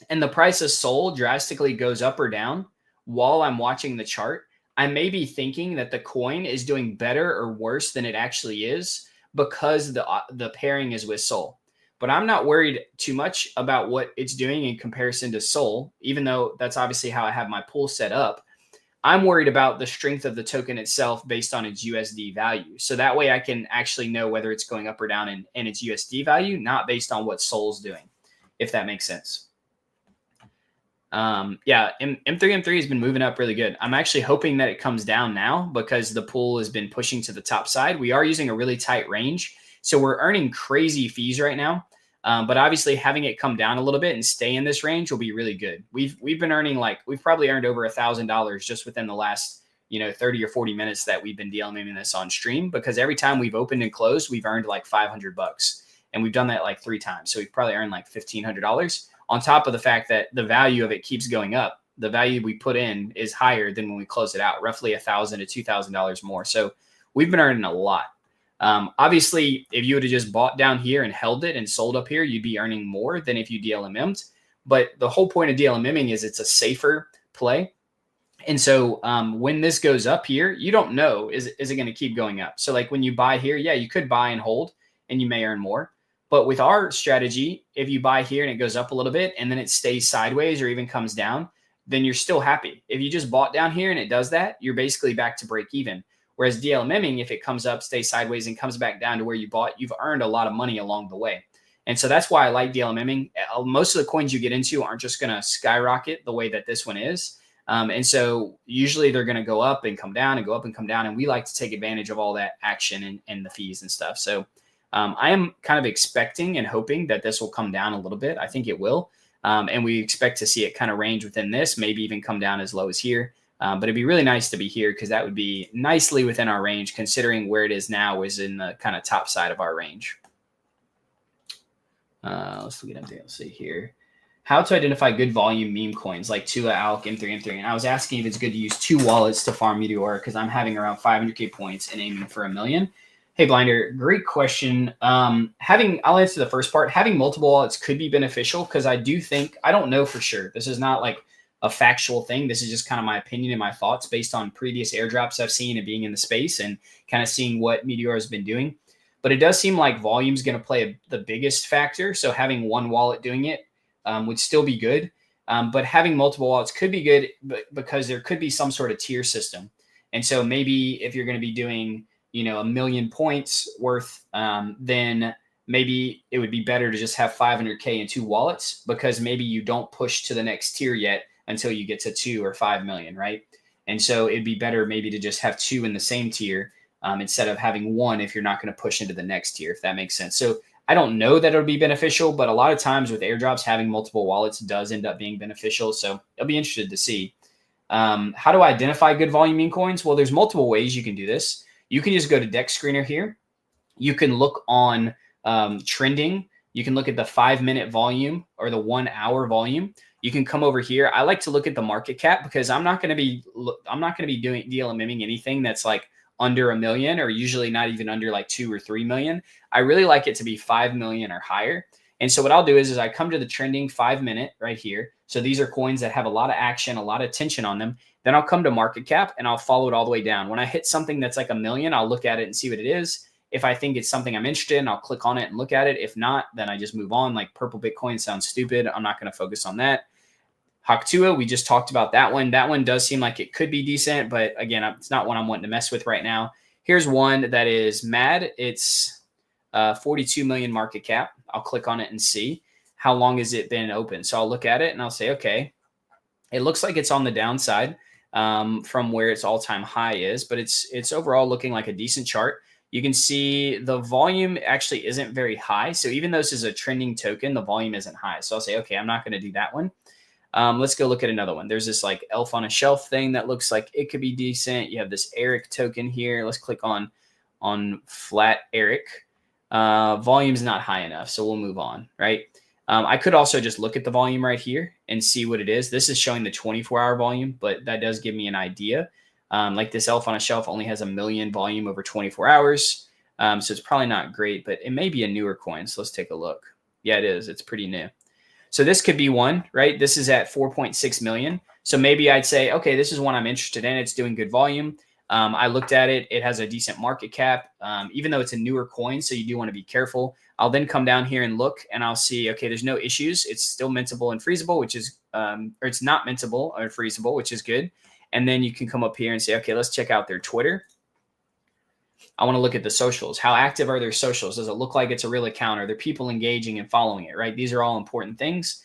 and the price of SOL drastically goes up or down while I'm watching the chart, I may be thinking that the coin is doing better or worse than it actually is because the pairing is with SOL. But I'm not worried too much about what it's doing in comparison to SOL, even though that's obviously how I have my pool set up. I'm worried about the strength of the token itself based on its USD value. So that way I can actually know whether it's going up or down in its USD value, not based on what SOL's doing, if that makes sense. Yeah, M3 has been moving up really good. I'm actually hoping that it comes down now because the pool has been pushing to the top side. We are using a really tight range, so we're earning crazy fees right now. But obviously having it come down a little bit and stay in this range will be really good. We've been earning we've probably earned over $1,000 just within the last 30 or 40 minutes that we've been DLMing this on stream, because every time we've opened and closed, we've earned like $500, and we've done that like 3 times. So we've probably earned like $1,500 on top of the fact that the value of it keeps going up the value we put in is higher than when we close it out, roughly $1,000 to $2,000 more. So we've been earning a lot. Obviously, if you would have just bought down here and held it and sold up here, you'd be earning more than if you DLMM'd. But the whole point of DLMMing is it's a safer play. And so when this goes up here, you don't know, is it going to keep going up? So like when you buy here, yeah, you could buy and hold and you may earn more. But with our strategy, if you buy here and it goes up a little bit and then it stays sideways or even comes down, then you're still happy. If you just bought down here and it does that, you're basically back to break even. Whereas DLMMing, if it comes up, stays sideways, and comes back down to where you bought, you've earned a lot of money along the way. And so that's why I like DLMMing. Most of the coins you get into aren't just going to skyrocket the way that this one is. And so usually they're going to go up and come down and go up and come down. And we like to take advantage of all that action and the fees and stuff. So I am kind of expecting and hoping that this will come down a little bit. I think it will. And we expect to see it kind of range within this, maybe even come down as low as here. But it'd be really nice to be here because that would be nicely within our range, considering where it is now is in the kind of top side of our range. Let's look at it. Let's see here. How to identify good volume meme coins like Tua, ALK, M3, M3. And I was asking if it's good to use 2 wallets to farm Meteora because I'm having around 500K points and aiming for 1 million. Hey, Blinder, great question. I'll answer the first part. Having multiple wallets could be beneficial because I don't know for sure. This is not like a factual thing. This is just kind of my opinion and my thoughts based on previous airdrops I've seen and being in the space and kind of seeing what Meteora has been doing. But it does seem like volume is going to play the biggest factor. So having one wallet doing it would still be good. But having multiple wallets could be good because there could be some sort of tier system. And so maybe if you're going to be doing, 1 million points worth, then maybe it would be better to just have 500K in 2 wallets because maybe you don't push to the next tier yet until you get to 2 or 5 million, right? And so it'd be better maybe to just have 2 in the same tier instead of having 1 if you're not going to push into the next tier, if that makes sense. So I don't know that it'll be beneficial, but a lot of times with airdrops, having multiple wallets does end up being beneficial. So I'll be interested to see. How do I identify good volume meme coins? Well, there's multiple ways you can do this. You can just go to Deck Screener here. You can look on trending. You can look at the 5-minute volume or the 1-hour volume. You can come over here. I like to look at the market cap because I'm not going to be doing DLMMing anything that's like under 1 million or usually not even under like 2 or 3 million. I really like it to be 5 million or higher. And so what I'll do is I come to the trending 5-minute right here. So these are coins that have a lot of action, a lot of tension on them. Then I'll come to market cap and I'll follow it all the way down. When I hit something that's like 1 million, I'll look at it and see what it is. If I think it's something I'm interested in, I'll click on it and look at it. If not, then I just move on. Like purple Bitcoin sounds stupid. I'm not going to focus on that. Haktua, we just talked about that one. That one does seem like it could be decent, but again, it's not one I'm wanting to mess with right now. Here's one that is mad. It's 42 million market cap. I'll click on it and see how long has it been open. So I'll look at it and I'll say, okay, it looks like it's on the downside from where its all-time high is, but it's overall looking like a decent chart. You can see the volume actually isn't very high. So even though this is a trending token, the volume isn't high. So I'll say, okay, I'm not going to do that one. Let's go look at another one. There's this like elf on a shelf thing that looks like it could be decent. You have this Eric token here. Let's click on flat Eric. Volume's not high enough, so we'll move on, right? I could also just look at the volume right here and see what it is. This is showing the 24-hour volume, but that does give me an idea. Like this elf on a shelf only has 1 million volume over 24 hours. So it's probably not great, but it may be a newer coin. So let's take a look. Yeah, it is. It's pretty new. So this could be one, right? This is at 4.6 million. So maybe I'd say, okay, this is one I'm interested in. It's doing good volume. I looked at it. It has a decent market cap, even though it's a newer coin. So you do want to be careful. I'll then come down here and look and I'll see, okay, there's no issues. It's still mintable and freezable, which is, or it's not mintable or freezable, which is good. And then you can come up here and say, okay, let's check out their Twitter. I want to look at the socials. How active are their socials? Does it look like it's a real account? Are there people engaging and following it, right? These are all important things.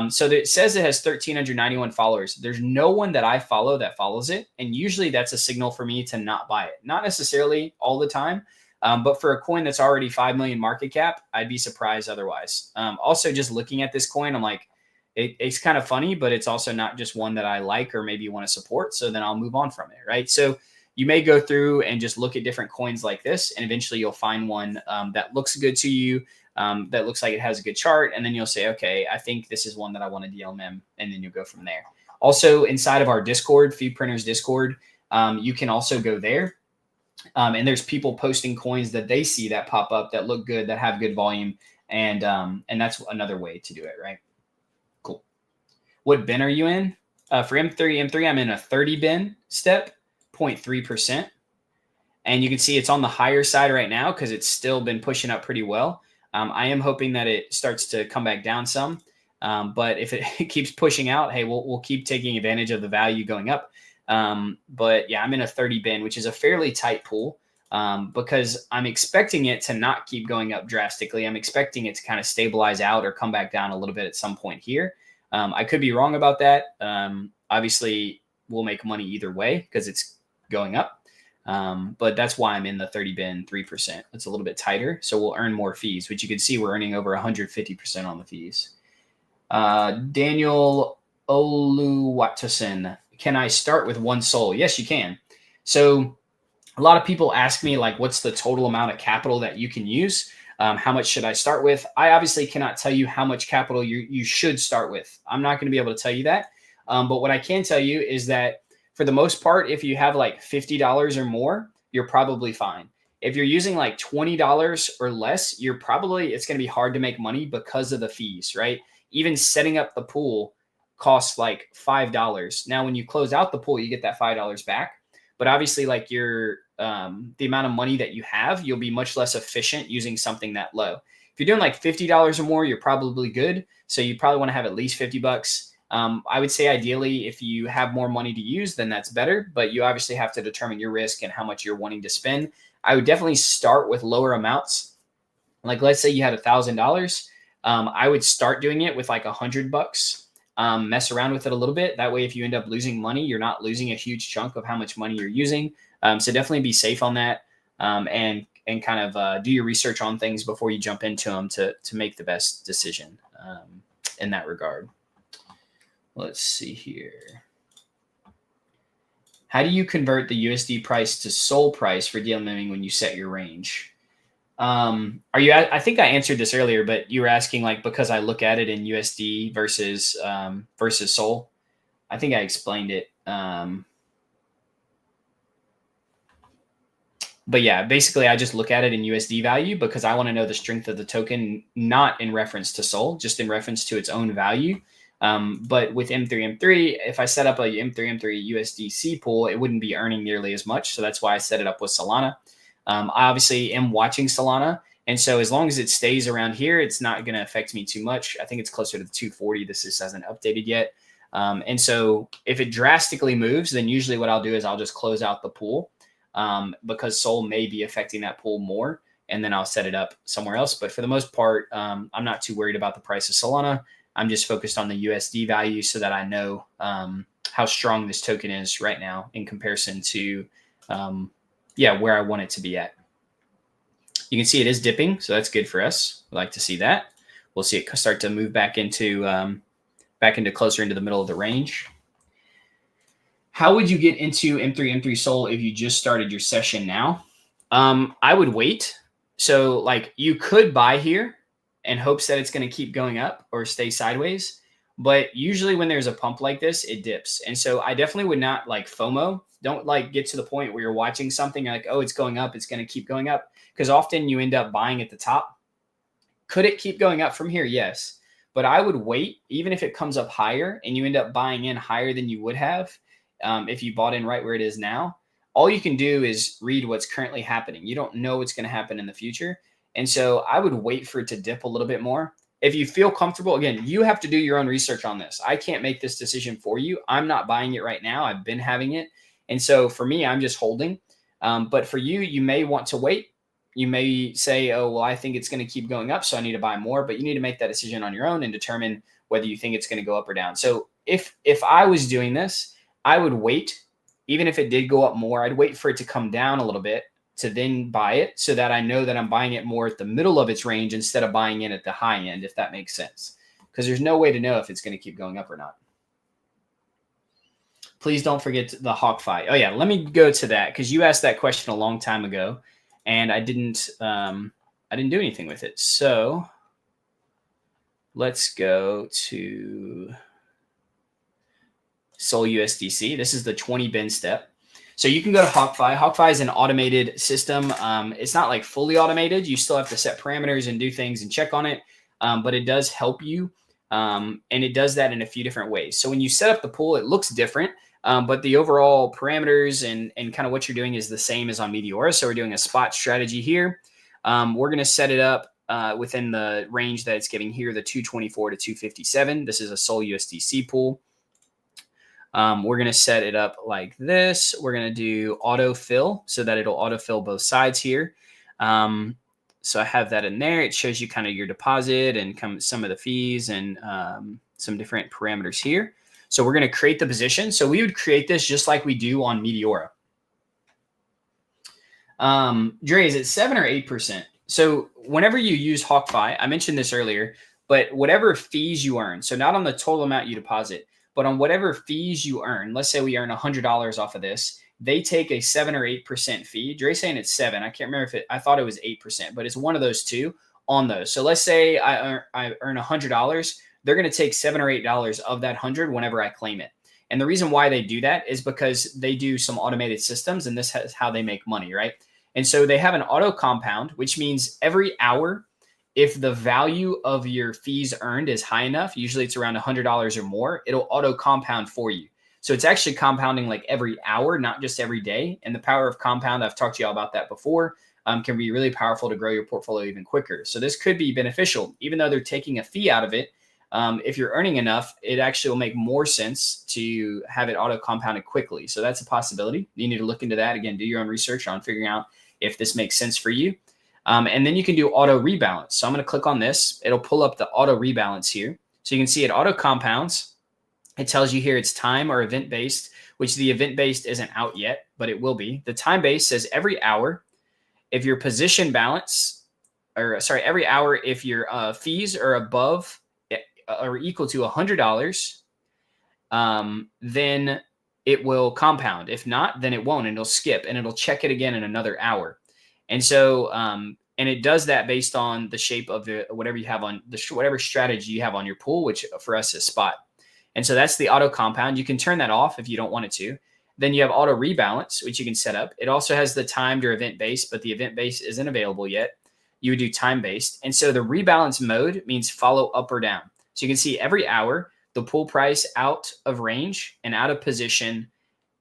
So it says it has 1,391 followers. There's no one that I follow that follows it. And usually that's a signal for me to not buy it. Not necessarily all the time, but for a coin that's already 5 million market cap, I'd be surprised otherwise. Also, just looking at this coin, I'm like, it's kind of funny, but it's also not just one that I like or maybe want to support. So then I'll move on from it, right? So you may go through and just look at different coins like this, and eventually you'll find one that looks good to you, that looks like it has a good chart, and then you'll say, okay, I think this is one that I want to DLMM, and then you'll go from there. Also, inside of our Discord, Feed Printers Discord, you can also go there. And there's people posting coins that they see that pop up that look good, that have good volume. And that's another way to do it, right? Cool. What bin are you in? For M3, I'm in a 30 bin step, 0.3%. And you can see it's on the higher side right now because it's still been pushing up pretty well. I am hoping that it starts to come back down some. But if it keeps pushing out, hey, we'll keep taking advantage of the value going up. But yeah, I'm in a 30 bin, which is a fairly tight pool because I'm expecting it to not keep going up drastically. I'm expecting it to kind of stabilize out or come back down a little bit at some point here. I could be wrong about that. Obviously, we'll make money either way because it's going up. But that's why I'm in the 30 bin 3%. It's a little bit tighter, so we'll earn more fees, which you can see we're earning over 150% on the fees. Daniel Oluwatosin, can I start with one SOL? Yes, you can. So a lot of people ask me, like, what's the total amount of capital that you can use? How much should I start with? I obviously cannot tell you how much capital you should start with. I'm not going to be able to tell you that. But what I can tell you is that for the most part, if you have like $50 or more, you're probably fine. If you're using like $20 or less, it's going to be hard to make money because of the fees, right? Even setting up the pool costs like $5. Now, when you close out the pool, you get that $5 back. But obviously, like the amount of money that you have, you'll be much less efficient using something that low. If you're doing like $50 or more, you're probably good. So you probably want to have at least $50. I would say ideally, if you have more money to use, then that's better. But you obviously have to determine your risk and how much you're wanting to spend. I would definitely start with lower amounts. Like, let's say you had $1,000. I would start doing it with like $100. Mess around with it a little bit. That way, if you end up losing money, you're not losing a huge chunk of how much money you're using. So definitely be safe on that, and kind of do your research on things before you jump into them to make the best decision in that regard. Let's see here. How do you convert the USD price to SOL price for DLMMing when you set your range? I think I answered this earlier, but you were asking, like, because I look at it in USD versus SOL. I think I explained it. But yeah, basically I just look at it in USD value because I want to know the strength of the token, not in reference to SOL, just in reference to its own value. But with M3, if I set up a M3 USDC pool, it wouldn't be earning nearly as much. So that's why I set it up with Solana. I obviously am watching Solana. And so as long as it stays around here, it's not going to affect me too much. I think it's closer to the 240. This just hasn't updated yet. And so if it drastically moves, then usually what I'll do is I'll just close out the pool because SOL may be affecting that pool more. And then I'll set it up somewhere else. But for the most part, I'm not too worried about the price of Solana. I'm just focused on the USD value so that I know how strong this token is right now in comparison to where I want it to be at. You can see it is dipping, so that's good for us. We like to see that. We'll see it start to move back into closer into the middle of the range. How would you get into M3 SOL if you just started your session now? I would wait. So like you could buy here in hopes that it's going to keep going up or stay sideways. But usually when there's a pump like this, it dips. And so I definitely would not like FOMO. Don't like get to the point where you're watching something like, oh, it's going up, it's going to keep going up. Because often you end up buying at the top. Could it keep going up from here? Yes. But I would wait, even if it comes up higher and you end up buying in higher than you would have if you bought in right where it is now. All you can do is read what's currently happening. You don't know what's going to happen in the future. And so I would wait for it to dip a little bit more. If you feel comfortable, again, you have to do your own research on this. I can't make this decision for you. I'm not buying it right now. I've been having it. And so for me, I'm just holding. But for you, you may want to wait. You may say, oh, well, I think it's going to keep going up, so I need to buy more. But you need to make that decision on your own and determine whether you think it's going to go up or down. So if I was doing this, I would wait. Even if it did go up more, I'd wait for it to come down a little bit to then buy it so that I know that I'm buying it more at the middle of its range instead of buying in at the high end, if that makes sense. Because there's no way to know if it's going to keep going up or not. Please don't forget the hawk fight. Oh yeah, let me go to that because you asked that question a long time ago, and I didn't do anything with it. So let's go to Sol USDC. This is the 20 bin step. So you can go to HawkFi. HawkFi is an automated system. It's not like fully automated. You still have to set parameters and do things and check on it. But it does help you. And it does that in a few different ways. So when you set up the pool, it looks different. But the overall parameters and kind of what you're doing is the same as on Meteora. So we're doing a spot strategy here. We're going to set it up within the range that it's giving here, the 224 to 257. This is a Sol USDC pool. We're going to set it up like this. We're going to do autofill so that it'll autofill both sides here. So I have that in there. It shows you kind of your deposit and some of the fees and some different parameters here. So we're going to create the position. So we would create this just like we do on Meteora. Dre, is it 7 or 8%? So whenever you use HawkFi, I mentioned this earlier, but whatever fees you earn, so not on the total amount you deposit, but on whatever fees you earn, let's say we earn $100 off of this, they take a 7 or 8% fee. Dre's saying it's 7. I can't remember I thought it was 8%, but it's one of those two on those. So let's say I earn $100. They're going to take $7 or $8 of that 100 whenever I claim it. And the reason why they do that is because they do some automated systems, and this is how they make money, right? And so they have an auto compound, which means every hour, if the value of your fees earned is high enough, usually it's around $100 or more, it'll auto compound for you. So it's actually compounding like every hour, not just every day. And the power of compound, I've talked to you all about that before, can be really powerful to grow your portfolio even quicker. So this could be beneficial, even though they're taking a fee out of it. If you're earning enough, it actually will make more sense to have it auto compounded quickly. So that's a possibility. You need to look into that. Again, do your own research on figuring out if this makes sense for you. And then you can do auto rebalance. So I'm going to click on this. It'll pull up the auto rebalance here. So you can see it auto compounds. It tells you here it's time or event based, which the event based isn't out yet, but it will be. The time based says every hour, if your position balance, every hour, if your fees are above or equal to $100, then it will compound. If not, then it won't, and it'll skip, and it'll check it again in another hour. And so, and it does that based on the shape of the whatever you have on the whatever strategy you have on your pool, which for us is spot. And so that's the auto compound. You can turn that off if you don't want it to. Then you have auto rebalance, which you can set up. It also has the timed or event based, but the event based isn't available yet. You would do time based. And so the rebalance mode means follow up or down. So you can see every hour, the pool price out of range and out of position,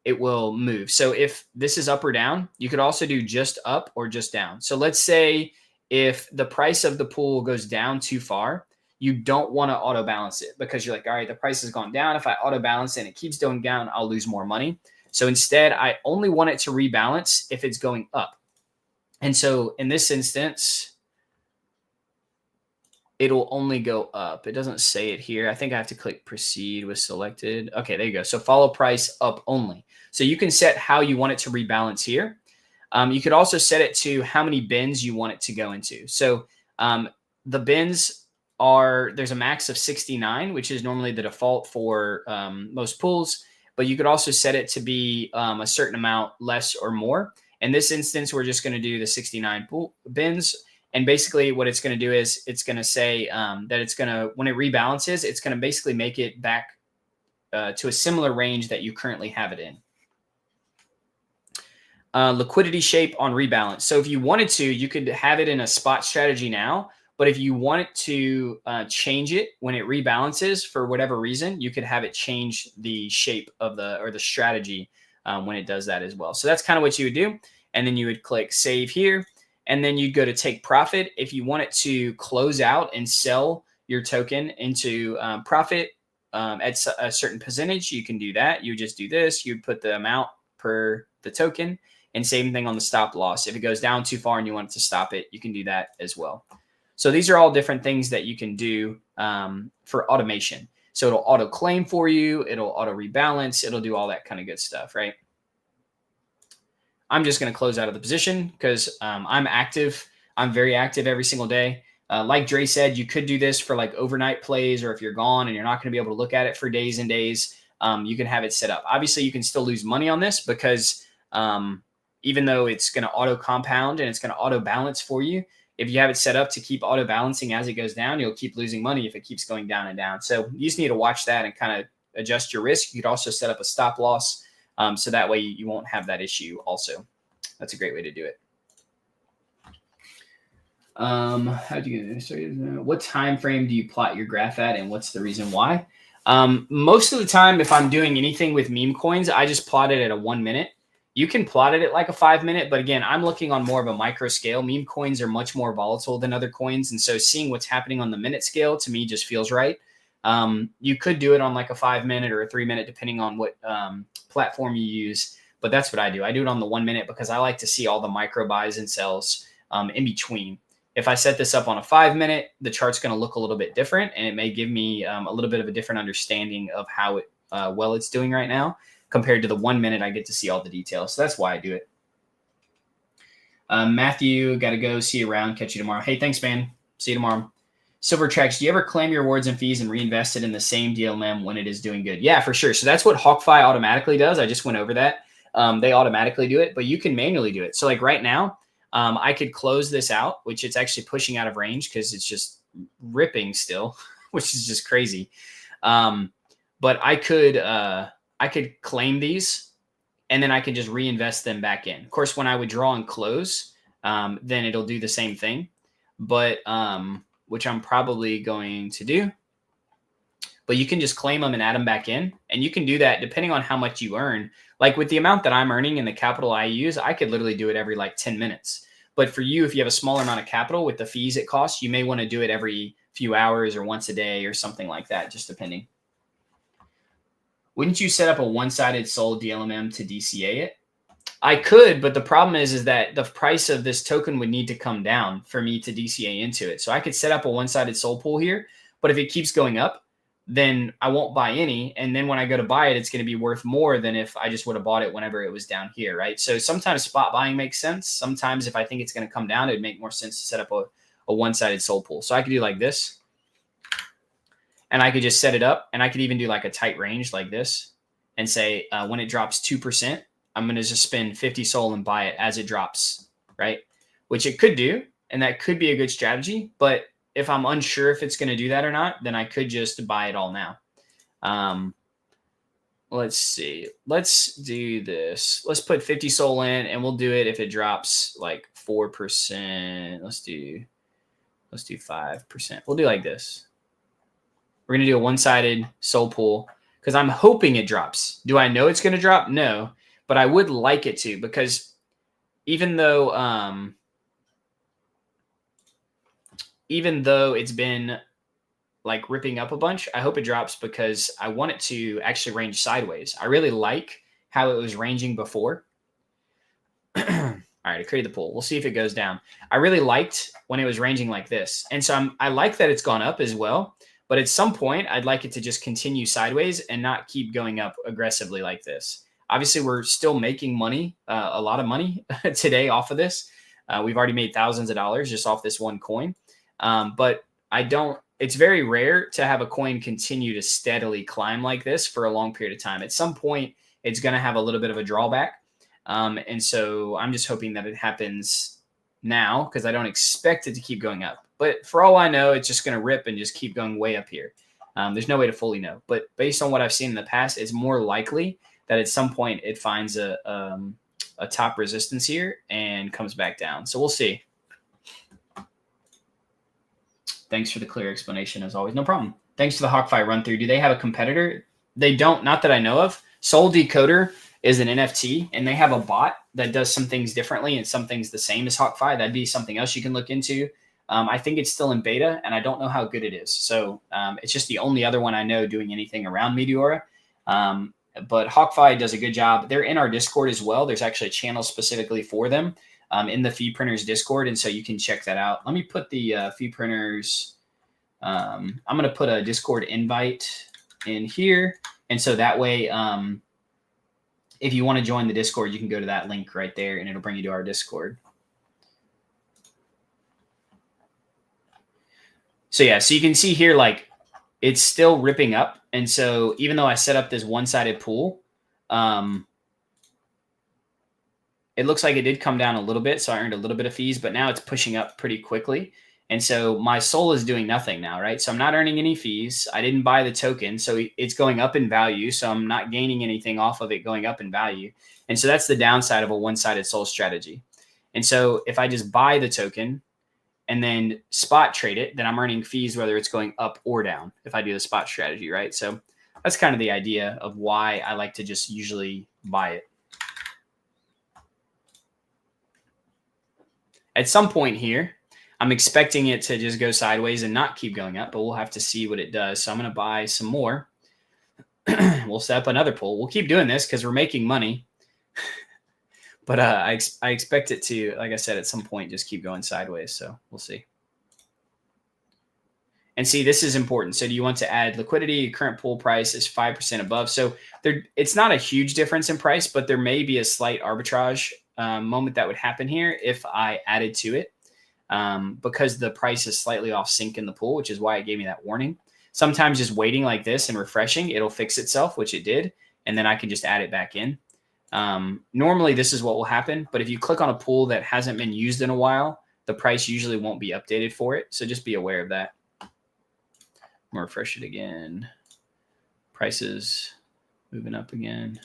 it will move. So if this is up or down, you could also do just up or just down. So let's say if the price of the pool goes down too far, you don't want to auto balance it because you're like, all right, the price has gone down. If I auto balance it and it keeps going down, I'll lose more money. So instead, I only want it to rebalance if it's going up. And so in this instance, it'll only go up. It doesn't say it here. I think I have to click proceed with selected. Okay, there you go. So follow price up only. So you can set how you want it to rebalance here. You could also set it to how many bins you want it to go into. So the bins there's a max of 69, which is normally the default for most pools, but you could also set it to be a certain amount less or more. In this instance, we're just going to do the 69 pool bins. And basically what it's going to do is it's going to say that it's going to, when it rebalances, it's going to basically make it back to a similar range that you currently have it in. Liquidity shape on rebalance. So if you wanted to, you could have it in a spot strategy now, but if you wanted to change it when it rebalances for whatever reason, you could have it change the shape of the strategy when it does that as well. So that's kind of what you would do. And then you would click save here. And then you'd go to take profit. If you want it to close out and sell your token into profit at a certain percentage, you can do that. You just do this. You'd put the amount per the token, and same thing on the stop loss. If it goes down too far and you want it to stop it, you can do that as well. So these are all different things that you can do for automation. So it'll auto claim for you. It'll auto rebalance. It'll do all that kind of good stuff, right? I'm just going to close out of the position because I'm active. I'm very active every single day. Like Dre said, you could do this for like overnight plays, or if you're gone and you're not going to be able to look at it for days and days, you can have it set up. Obviously, you can still lose money on this because even though it's going to auto compound and it's going to auto balance for you, if you have it set up to keep auto balancing as it goes down, you'll keep losing money if it keeps going down and down. So you just need to watch that and kind of adjust your risk. You could also set up a stop loss. So that way you won't have that issue also. That's a great way to do it. How do you what time frame do you plot your graph at, and what's the reason why? Most of the time, if I'm doing anything with meme coins, I just plot it at a 1 minute. You can plot it at like a 5 minute, but again, I'm looking on more of a micro scale. Meme coins are much more volatile than other coins, and so seeing what's happening on the minute scale to me just feels right. You could do it on like a 5 minute or a 3 minute, depending on what platform you use. But that's what I do. I do it on the 1 minute because I like to see all the micro buys and sells in between. If I set this up on a 5 minute, the chart's going to look a little bit different, and it may give me a little bit of a different understanding of how well it's doing right now compared to the 1 minute. I get to see all the details. So that's why I do it. Matthew, got to go. See you around. Catch you tomorrow. Hey, thanks, man. See you tomorrow. Silvertracks, do you ever claim your rewards and fees and reinvest it in the same DLMM when it is doing good? Yeah, for sure. So that's what HawkFi automatically does. I just went over that. They automatically do it, but you can manually do it. So like right now, I could close this out, which it's actually pushing out of range because it's just ripping still, which is just crazy. But I could claim these, and then I could just reinvest them back in. Of course, when I withdraw and close, then it'll do the same thing, but which I'm probably going to do. But you can just claim them and add them back in, and you can do that depending on how much you earn. Like with the amount that I'm earning and the capital I use, I could literally do it every like 10 minutes. But for you, if you have a smaller amount of capital with the fees it costs, you may want to do it every few hours or once a day or something like that, just depending. Wouldn't you set up a one-sided sold DLMM to DCA it? I could, but the problem is that the price of this token would need to come down for me to DCA into it. So I could set up a one-sided sold pool here, but if it keeps going up, then I won't buy any. And then when I go to buy it, it's going to be worth more than if I just would have bought it whenever it was down here, right? So sometimes spot buying makes sense. Sometimes if I think it's going to come down, it'd make more sense to set up a one-sided sold pool. So I could do like this, and I could just set it up, and I could even do like a tight range like this and say when it drops 2%, I'm going to just spend 50 SOL and buy it as it drops, right? Which it could do, and that could be a good strategy, but if I'm unsure if it's going to do that or not, then I could just buy it all now. Let's see. Let's do this. Let's put 50 SOL in, and we'll do it if it drops like 4%. Let's do 5%. We'll do like this. We're going to do a one-sided SOL pool because I'm hoping it drops. Do I know it's going to drop? No, but I would like it to, because even though it's been like ripping up a bunch, I hope it drops because I want it to actually range sideways. I really like how it was ranging before. All right, I created the pool. We'll see if it goes down. I really liked when it was ranging like this. And so I like that it's gone up as well. But at some point, I'd like it to just continue sideways and not keep going up aggressively like this. Obviously, we're still making money, a lot of money today off of this. We've already made thousands of dollars just off this one coin. But it's very rare to have a coin continue to steadily climb like this for a long period of time. At some point, it's going to have a little bit of a drawback. And so I'm just hoping that it happens now because I don't expect it to keep going up. But for all I know, it's just going to rip and just keep going way up here. There's no way to fully know. But based on what I've seen in the past, it's more likely that at some point it finds a top resistance here and comes back down. So we'll see. Thanks for the clear explanation, as always. No problem. Thanks for the HawkFi run through. Do they have a competitor? They don't, not that I know of. Soul Decoder is an NFT, and they have a bot that does some things differently and some things the same as HawkFi. That'd be something else you can look into. I think it's still in beta, and I don't know how good it is. So it's just the only other one I know doing anything around Meteora. But HawkFi does a good job. They're in our Discord as well. There's actually a channel specifically for them in the Fee Printers Discord, and so you can check that out. Let me put the Fee Printers. I'm going to put a Discord invite in here, and so that way, if you want to join the Discord, you can go to that link right there, and it'll bring you to our Discord. So yeah, so you can see here, like, it's still ripping up. And so even though I set up this one-sided pool, it looks like it did come down a little bit. So I earned a little bit of fees, but now it's pushing up pretty quickly. And so my SOL is doing nothing now, right? So I'm not earning any fees. I didn't buy the token. So it's going up in value. So I'm not gaining anything off of it going up in value. And so that's the downside of a one-sided SOL strategy. And so if I just buy the token and then spot trade it, then I'm earning fees whether it's going up or down if I do the spot strategy, right? So that's kind of the idea of why I like to just usually buy it. At some point here, I'm expecting it to just go sideways and not keep going up, but we'll have to see what it does. So I'm going to buy some more. We'll set up another pool. We'll keep doing this because we're making money. But I expect it to, like I said, at some point just keep going sideways. So we'll see. And see, this is important. So do you want to add liquidity? Current pool price is 5% above. So it's not a huge difference in price, but there may be a slight arbitrage moment that would happen here if I added to it. Because the price is slightly off sync in the pool, which is why it gave me that warning. Sometimes just waiting like this and refreshing, it'll fix itself, which it did. And then I can just add it back in. Normally this is what will happen, but if you click on a pool that hasn't been used in a while, the price usually won't be updated for it. So just be aware of that. I'm gonna refresh it again. Prices moving up again.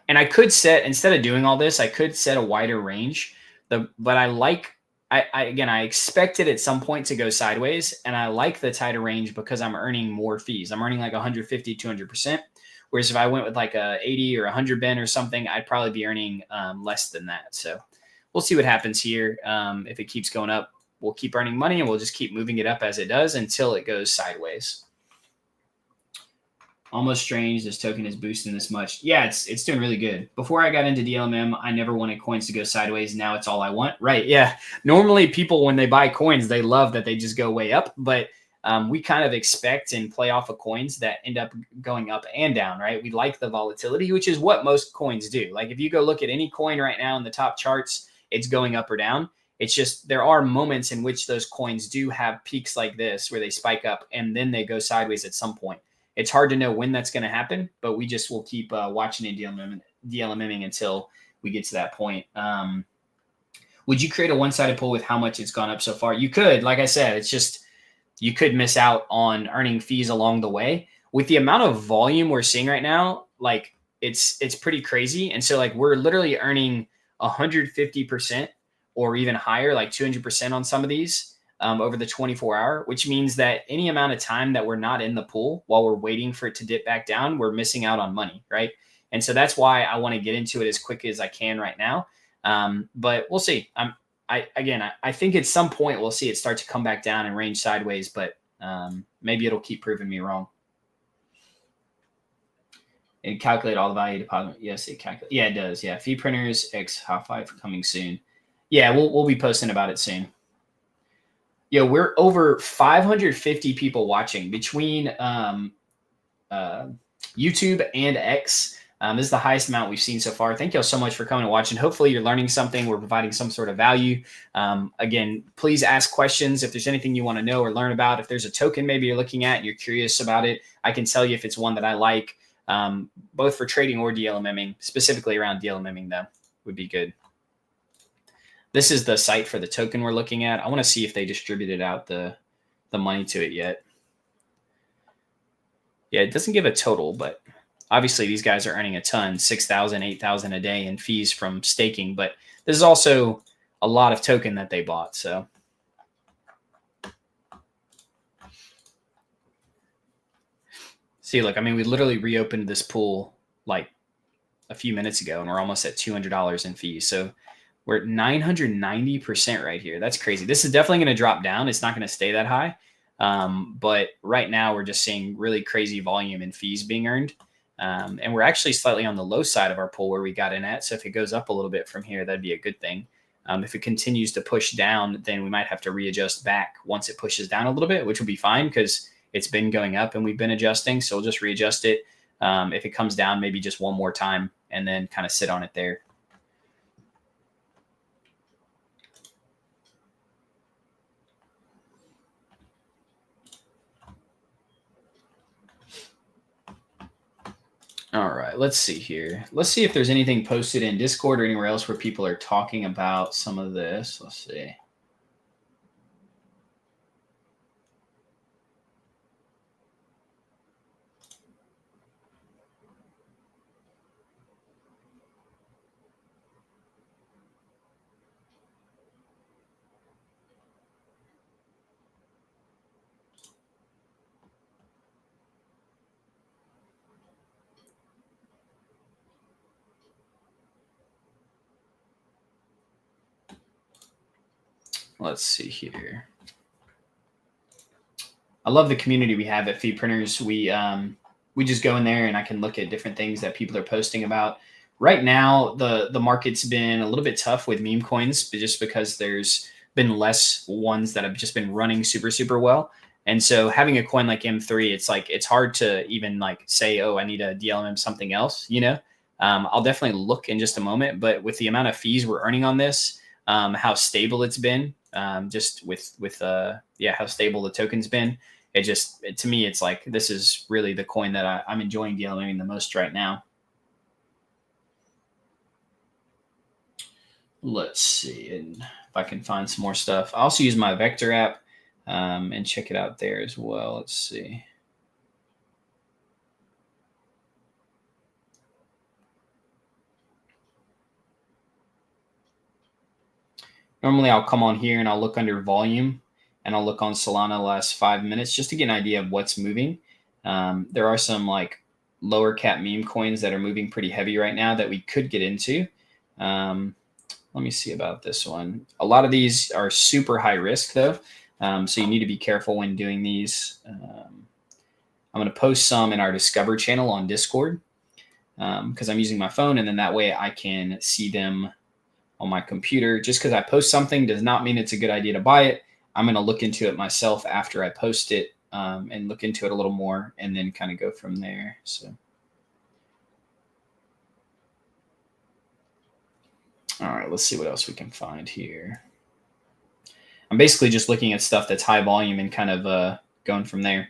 And I could set, instead of doing all this, I could set a wider range. But I expected at some point to go sideways, and I like the tighter range because I'm earning more fees. I'm earning like 150, 200%. Whereas if I went with like a 80 or 100 bin or something, I'd probably be earning less than that. So we'll see what happens here. If it keeps going up, we'll keep earning money, and we'll just keep moving it up as it does until it goes sideways. Almost strange this token is boosting this much. Yeah, it's doing really good. Before I got into DLMM, I never wanted coins to go sideways. Now it's all I want. Right, yeah. Normally people, when they buy coins, they love that they just go way up. But we kind of expect and play off of coins that end up going up and down, right? We like the volatility, which is what most coins do. Like if you go look at any coin right now in the top charts, it's going up or down. It's just there are moments in which those coins do have peaks like this where they spike up and then they go sideways at some point. It's hard to know when that's going to happen, but we just will keep watching and DLMMing until we get to that point. Would you create a one-sided pool with how much it's gone up so far? You could. Like I said, it's just you could miss out on earning fees along the way. With the amount of volume we're seeing right now, like it's pretty crazy. And so like we're literally earning 150% or even higher, like 200% on some of these. Over the 24-hour, which means that any amount of time that we're not in the pool while we're waiting for it to dip back down, we're missing out on money, right? And so that's why I want to get into it as quick as I can right now. But we'll see. I think at some point we'll see it start to come back down and range sideways, but maybe it'll keep proving me wrong. It calculate all the value deposit. Yes, it calculates. Yeah, it does. Yeah, fee printers X half life coming soon. Yeah, we'll be posting about it soon. Yeah, we're over 550 people watching between YouTube and X. This is the highest amount we've seen so far. Thank you all so much for coming and watching. Hopefully you're learning something. We're providing some sort of value. Again, please ask questions if there's anything you want to know or learn about. If there's a token maybe you're looking at and you're curious about it, I can tell you if it's one that I like, both for trading or DLMMing. Specifically around DLMMing, though, would be good. This is the site for the token we're looking at. I want to see if they distributed out the money to it yet. Yeah, it doesn't give a total, but obviously these guys are earning a ton, 6,000, 8,000 a day in fees from staking. But this is also a lot of token that they bought. So see, look, I mean, we literally reopened this pool like a few minutes ago, and we're almost at $200 in fees. So we're at 990% right here. That's crazy. This is definitely going to drop down. It's not going to stay that high. But right now we're just seeing really crazy volume in fees being earned. And we're actually slightly on the low side of our pool where we got in at. So if it goes up a little bit from here, that'd be a good thing. If it continues to push down, then we might have to readjust back once it pushes down a little bit, which will be fine because it's been going up and we've been adjusting. So we'll just readjust it. If it comes down, maybe just one more time and then kind of sit on it there. All right, let's see here. Let's see if there's anything posted in Discord or anywhere else where people are talking about some of this. Let's see. Let's see here. I love the community we have at Fee Printers. We just go in there and I can look at different things that people are posting about. Right now, the market's been a little bit tough with meme coins, but just because there's been less ones that have just been running super well. And so having a coin like M3, it's like it's hard to even like say, oh, I need a DLMM something else. I'll definitely look in just a moment, but with the amount of fees we're earning on this, how stable it's been, just with how stable the token's been. To me, it's like this is really the coin that I'm enjoying DLMing the most right now. Let's see, and if I can find some more stuff. I also use my Vector app and check it out there as well. Let's see. Normally, I'll come on here and I'll look under volume and I'll look on Solana the last 5 minutes just to get an idea of what's moving. There are some like lower cap meme coins that are moving pretty heavy right now that we could get into. Let me see about this one. A lot of these are super high risk though. So you need to be careful when doing these. I'm going to post some in our Discover channel on Discord because I'm using my phone, and then that way I can see them on my computer. Just because I post something does not mean it's a good idea to buy it. I'm going to look into it myself after I post it and look into it a little more and then kind of go from there. So, all right, let's see what else we can find here. I'm basically just looking at stuff that's high volume and kind of going from there.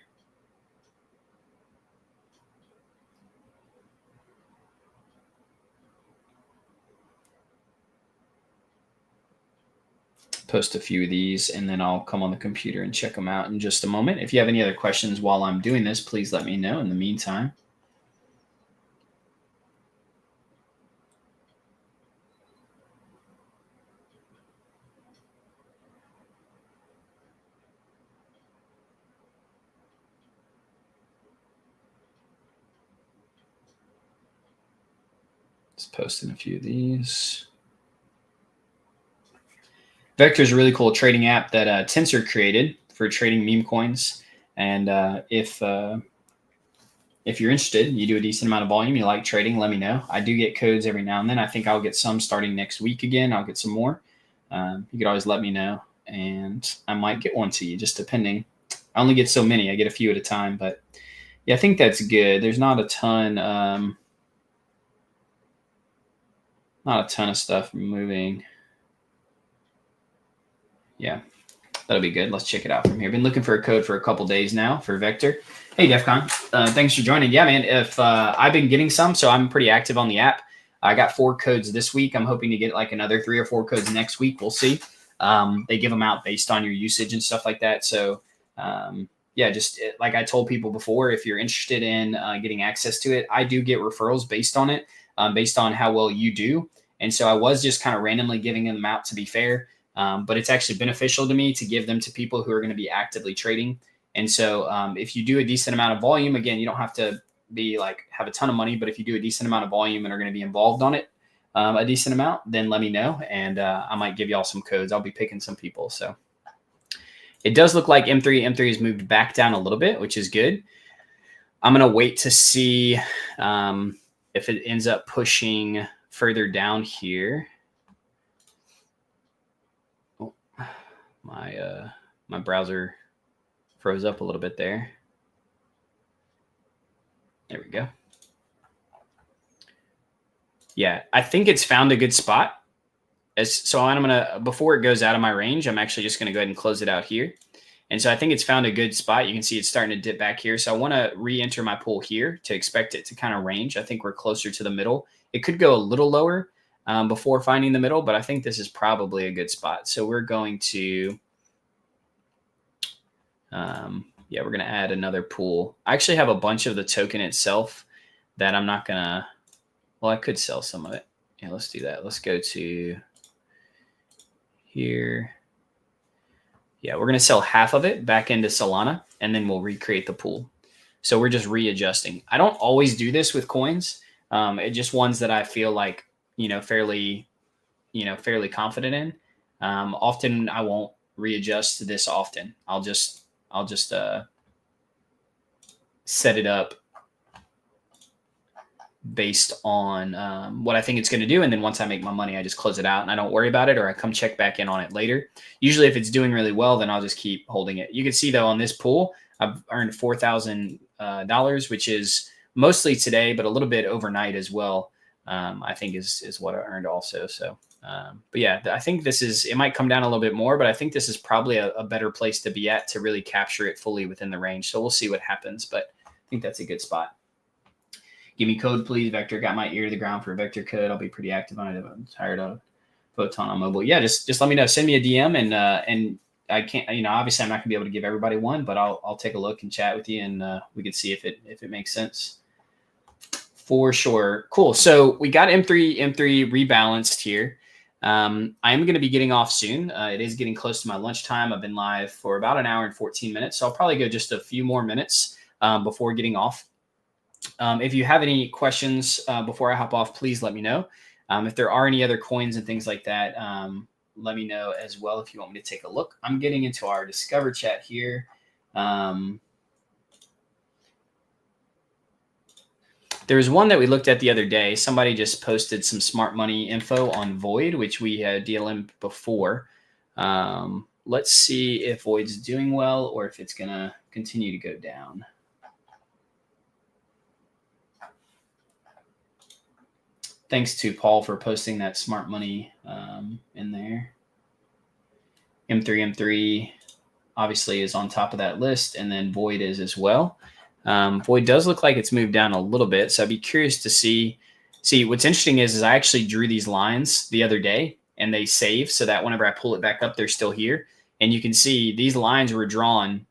Post a few of these and then I'll come on the computer and check them out in just a moment. If you have any other questions while I'm doing this, please let me know in the meantime. Just posting a few of these. Vector is a really cool trading app that Tensor created for trading meme coins. And if you're interested, you do a decent amount of volume, you like trading, let me know. I do get codes every now and then. I think I'll get some starting next week again. I'll get some more. You could always let me know, and I might get one to you, just depending. I only get so many. I get a few at a time, but yeah, I think that's good. There's not a ton, of stuff moving. Yeah, that'll be good. Let's check it out from here. Been looking for a code for a couple days now for Vector. Hey, DEFCON. Thanks for joining. Yeah, man, if I've been getting some, so I'm pretty active on the app. I got 4 codes this week. I'm hoping to get like another 3 or 4 codes next week. We'll see. They give them out based on your usage and stuff like that. So, just like I told people before, if you're interested in getting access to it, I do get referrals based on it, based on how well you do. And so I was just kind of randomly giving them out, to be fair. But it's actually beneficial to me to give them to people who are going to be actively trading. And so if you do a decent amount of volume, again, you don't have to be like have a ton of money, but if you do a decent amount of volume and are going to be involved on it a decent amount, then let me know. And I might give y'all some codes. I'll be picking some people. So it does look like M3 has moved back down a little bit, which is good. I'm going to wait to see if it ends up pushing further down here. Oh, my browser froze up a little bit there. There we go. Yeah, I think it's found a good spot. So I'm gonna, before it goes out of my range, I'm actually just gonna go ahead and close it out here. And so I think it's found a good spot. You can see it's starting to dip back here. So I want to re-enter my pool here to expect it to kind of range. I think we're closer to the middle. It could go a little lower before finding the middle, but I think this is probably a good spot. So we're going to, yeah, we're going to add another pool. I actually have a bunch of the token itself that I'm not going to, well, I could sell some of it. Yeah, let's do that. Let's go to here. Yeah, we're going to sell half of it back into Solana, and then we'll recreate the pool. So we're just readjusting. I don't always do this with coins. It's just ones that I feel like, fairly confident in. Often I won't readjust this often. I'll just set it up based on what I think it's going to do. And then once I make my money, I just close it out and I don't worry about it, or I come check back in on it later. Usually if it's doing really well, then I'll just keep holding it. You can see though, on this pool, I've earned $4,000, which is mostly today, but a little bit overnight as well. I think is what I earned also. So, but yeah, I think it might come down a little bit more, but I think this is probably a better place to be at to really capture it fully within the range. So we'll see what happens, but I think that's a good spot. Give me code, please. Vector, got my ear to the ground for Vector code. I'll be pretty active on it. I'm tired of Photon on mobile. Yeah, just let me know. Send me a DM, and I can't, obviously I'm not gonna be able to give everybody one, but I'll take a look and chat with you, and we can see if it makes sense. For sure. Cool. So we got M3 rebalanced here. I am going to be getting off soon. It is getting close to my lunchtime. I've been live for about an hour and 14 minutes. So I'll probably go just a few more minutes before getting off. If you have any questions before I hop off, please let me know. If there are any other coins and things like that, let me know as well if you want me to take a look. I'm getting into our Discover chat here. There was one that we looked at the other day. Somebody just posted some smart money info on Void, which we had DLM before. Let's see if Void's doing well or if it's going to continue to go down. Thanks to Paul for posting that smart money in there. M3 obviously is on top of that list, and then Void is as well. Void does look like it's moved down a little bit, so I'd be curious to see. What's interesting is I actually drew these lines the other day, and they save so that whenever I pull it back up, they're still here. And you can see these lines were drawn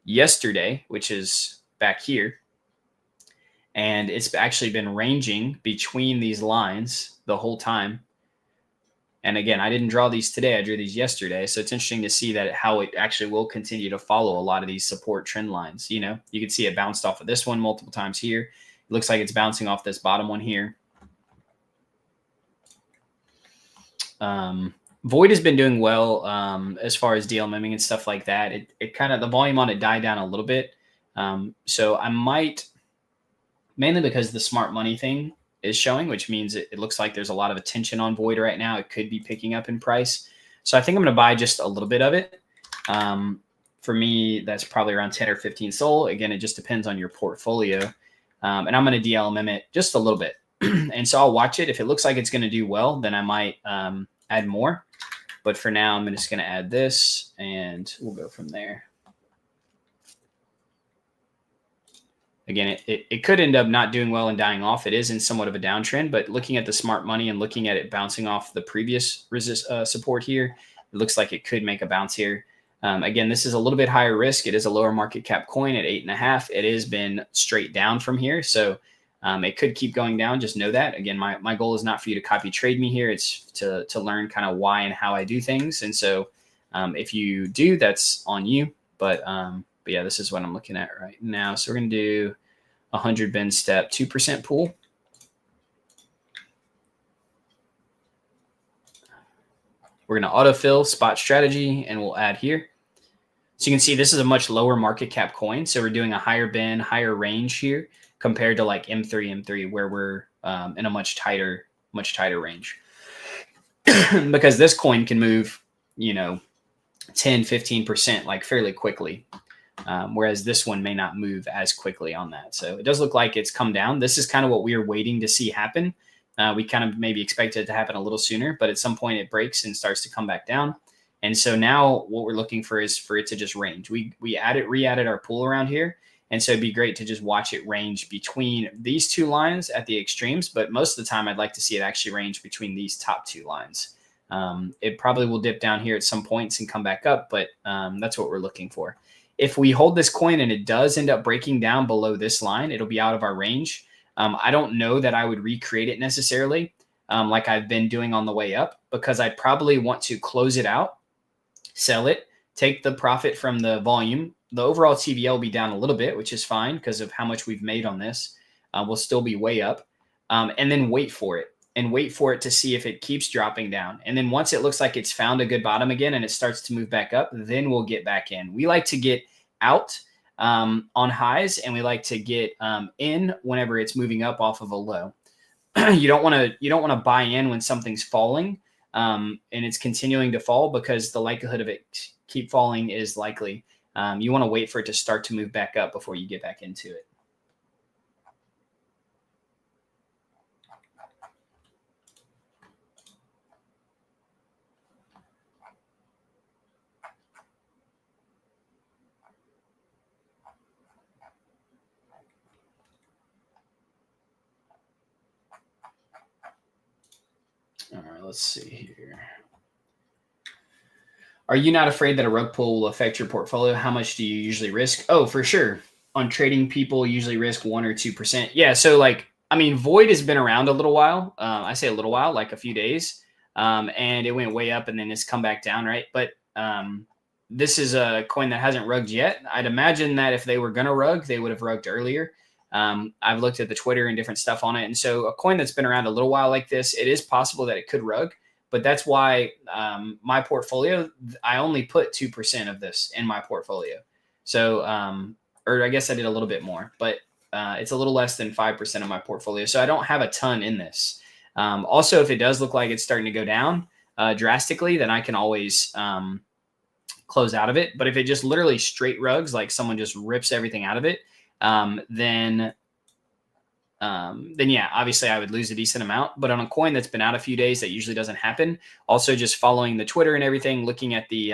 yesterday, which is back here. And it's actually been ranging between these lines the whole time. And again, I didn't draw these today. I drew these yesterday. So it's interesting to see that how it actually will continue to follow a lot of these support trend lines. You can see it bounced off of this one multiple times here. It looks like it's bouncing off this bottom one here. Void has been doing well as far as DLMMing and stuff like that. It kind of, the volume on it died down a little bit. So I might, mainly because the smart money thing is showing, which means it looks like there's a lot of attention on Void right now. It could be picking up in price. So I think I'm going to buy just a little bit of it. For me, that's probably around 10 or 15 SOL. Again, it just depends on your portfolio. And I'm going to DLMM it just a little bit. And so I'll watch it. If it looks like it's going to do well, then I might add more. But for now, I'm just going to add this and we'll go from there. Again, it could end up not doing well and dying off. It is in somewhat of a downtrend, but looking at the smart money and looking at it bouncing off the previous support here, it looks like it could make a bounce here. Again, this is a little bit higher risk. It is a lower market cap coin at 8.5. It has been straight down from here. So it could keep going down. Just know that. Again, my goal is not for you to copy trade me here. It's to learn kind of why and how I do things. And so if you do, that's on you. But yeah, this is what I'm looking at right now. So we're going to do 100 bin step, 2% pool. We're going to autofill spot strategy, and we'll add here. So you can see this is a much lower market cap coin. So we're doing a higher bin, higher range here compared to like M3, where we're in a much tighter range. Because this coin can move, 10, 15% like fairly quickly. Whereas this one may not move as quickly on that. So it does look like it's come down. This is kind of what we are waiting to see happen. We kind of maybe expected it to happen a little sooner, but at some point it breaks and starts to come back down. And so now what we're looking for is for it to just range. We re-added our pool around here. And so it'd be great to just watch it range between these two lines at the extremes. But most of the time, I'd like to see it actually range between these top two lines. It probably will dip down here at some points and come back up, but that's what we're looking for. If we hold this coin and it does end up breaking down below this line, it'll be out of our range. I don't know that I would recreate it necessarily like I've been doing on the way up, because I'd probably want to close it out, sell it, take the profit from the volume. The overall TVL will be down a little bit, which is fine because of how much we've made on this. We'll still be way up, and then wait for it to see if it keeps dropping down. And then once it looks like it's found a good bottom again and it starts to move back up, then we'll get back in. We like to get out on highs, and we like to get in whenever it's moving up off of a low. You don't want to buy in when something's falling and it's continuing to fall, because the likelihood of it keep falling is likely. You want to wait for it to start to move back up before you get back into it. All right, let's see here. Are you not afraid that a rug pull will affect your portfolio? How much do you usually risk? Oh, for sure. On trading, people usually risk 1 or 2%. Yeah, so Void has been around a little while. I say a little while, like a few days. And it went way up and then it's come back down, right? But this is a coin that hasn't rugged yet. I'd imagine that if they were going to rug, they would have rugged earlier. I've looked at the Twitter and different stuff on it. And so a coin that's been around a little while like this, it is possible that it could rug. But that's why my portfolio, I only put 2% of this in my portfolio. So, or I guess I did a little bit more, but it's a little less than 5% of my portfolio. So I don't have a ton in this. Also, if it does look like it's starting to go down drastically, then I can always close out of it. But if it just literally straight rugs, like someone just rips everything out of it, then yeah, obviously I would lose a decent amount. But on a coin that's been out a few days, that usually doesn't happen. Also, just following the Twitter and everything, looking at the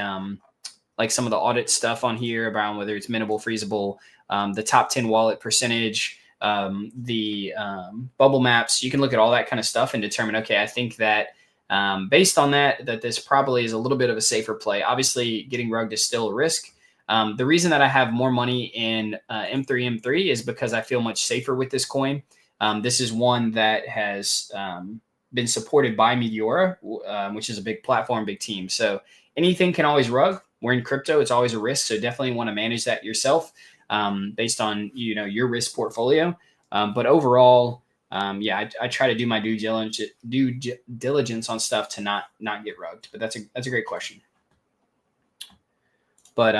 like some of the audit stuff on here about whether it's mintable, freezable, the top 10 wallet percentage, the bubble maps. You can look at all that kind of stuff and determine, okay, I think that based on that this probably is a little bit of a safer play. Obviously, getting rugged is still a risk. The reason that I have more money in M3 is because I feel much safer with this coin. This is one that has been supported by Meteora, which is a big platform, big team. So anything can always rug. We're in crypto. It's always a risk. So definitely want to manage that yourself based on, your risk portfolio. But overall, yeah, I try to do my due diligence on stuff to not get rugged. But that's a great question. But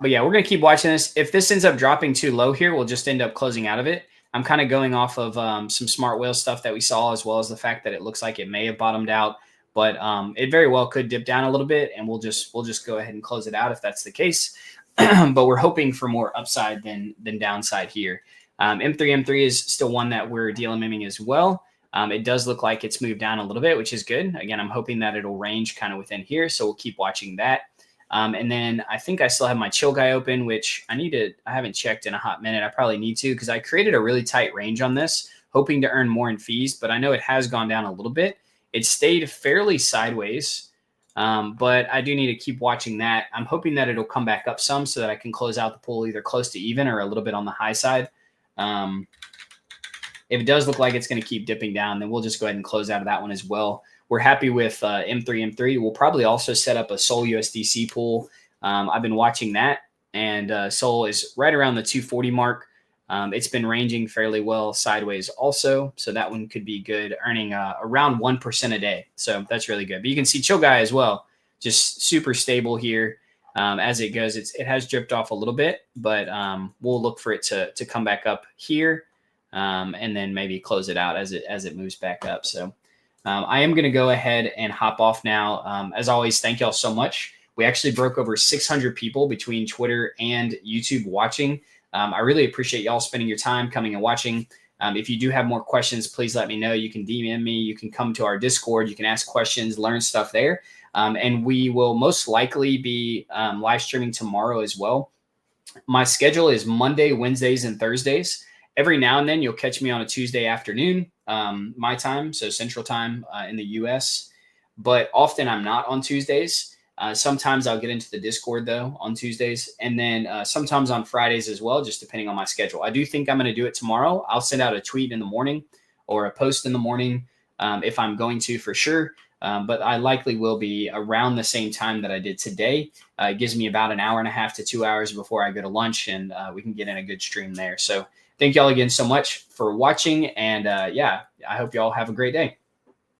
yeah, we're going to keep watching this. If this ends up dropping too low here, we'll just end up closing out of it. I'm kind of going off of some smart whale stuff that we saw, as well as the fact that it looks like it may have bottomed out, but it very well could dip down a little bit, and we'll just go ahead and close it out if that's the case. But we're hoping for more upside than downside here. M3 is still one that we're DLMMing as well. It does look like it's moved down a little bit, which is good. Again, I'm hoping that it'll range kind of within here, so we'll keep watching that. And then I think I still have my chill guy open, which I haven't checked in a hot minute. I probably need to, because I created a really tight range on this, hoping to earn more in fees, but I know it has gone down a little bit. It stayed fairly sideways, but I do need to keep watching that. I'm hoping that it'll come back up some so that I can close out the pool either close to even or a little bit on the high side. If it does look like it's going to keep dipping down, then we'll just go ahead and close out of that one as well. We're happy with M3. We'll probably also set up a Sol USDC pool. I've been watching that, and Sol is right around the 240 mark. It's been ranging fairly well sideways also, so that one could be good, earning around 1% a day. So that's really good. But you can see Chill Guy as well, just super stable here as it goes. It has dripped off a little bit, but we'll look for it to come back up here and then maybe close it out as it moves back up. So I am going to go ahead and hop off now. As always, thank y'all so much. We actually broke over 600 people between Twitter and YouTube watching. I really appreciate y'all spending your time coming and watching. If you do have more questions, please let me know. You can DM me. You can come to our Discord. You can ask questions, learn stuff there. And we will most likely be live streaming tomorrow as well. My schedule is Monday, Wednesdays, and Thursdays. Every now and then you'll catch me on a Tuesday afternoon, my time, so Central Time in the US. But often I'm not on Tuesdays. Sometimes I'll get into the Discord though on Tuesdays, and then sometimes on Fridays as well, just depending on my schedule. I do think I'm going to do it tomorrow. I'll send out a tweet in the morning or a post in the morning if I'm going to, for sure. But I likely will be around the same time that I did today. It gives me about an hour and a half to 2 hours before I go to lunch, and we can get in a good stream there. So thank y'all again so much for watching. And yeah, I hope y'all have a great day.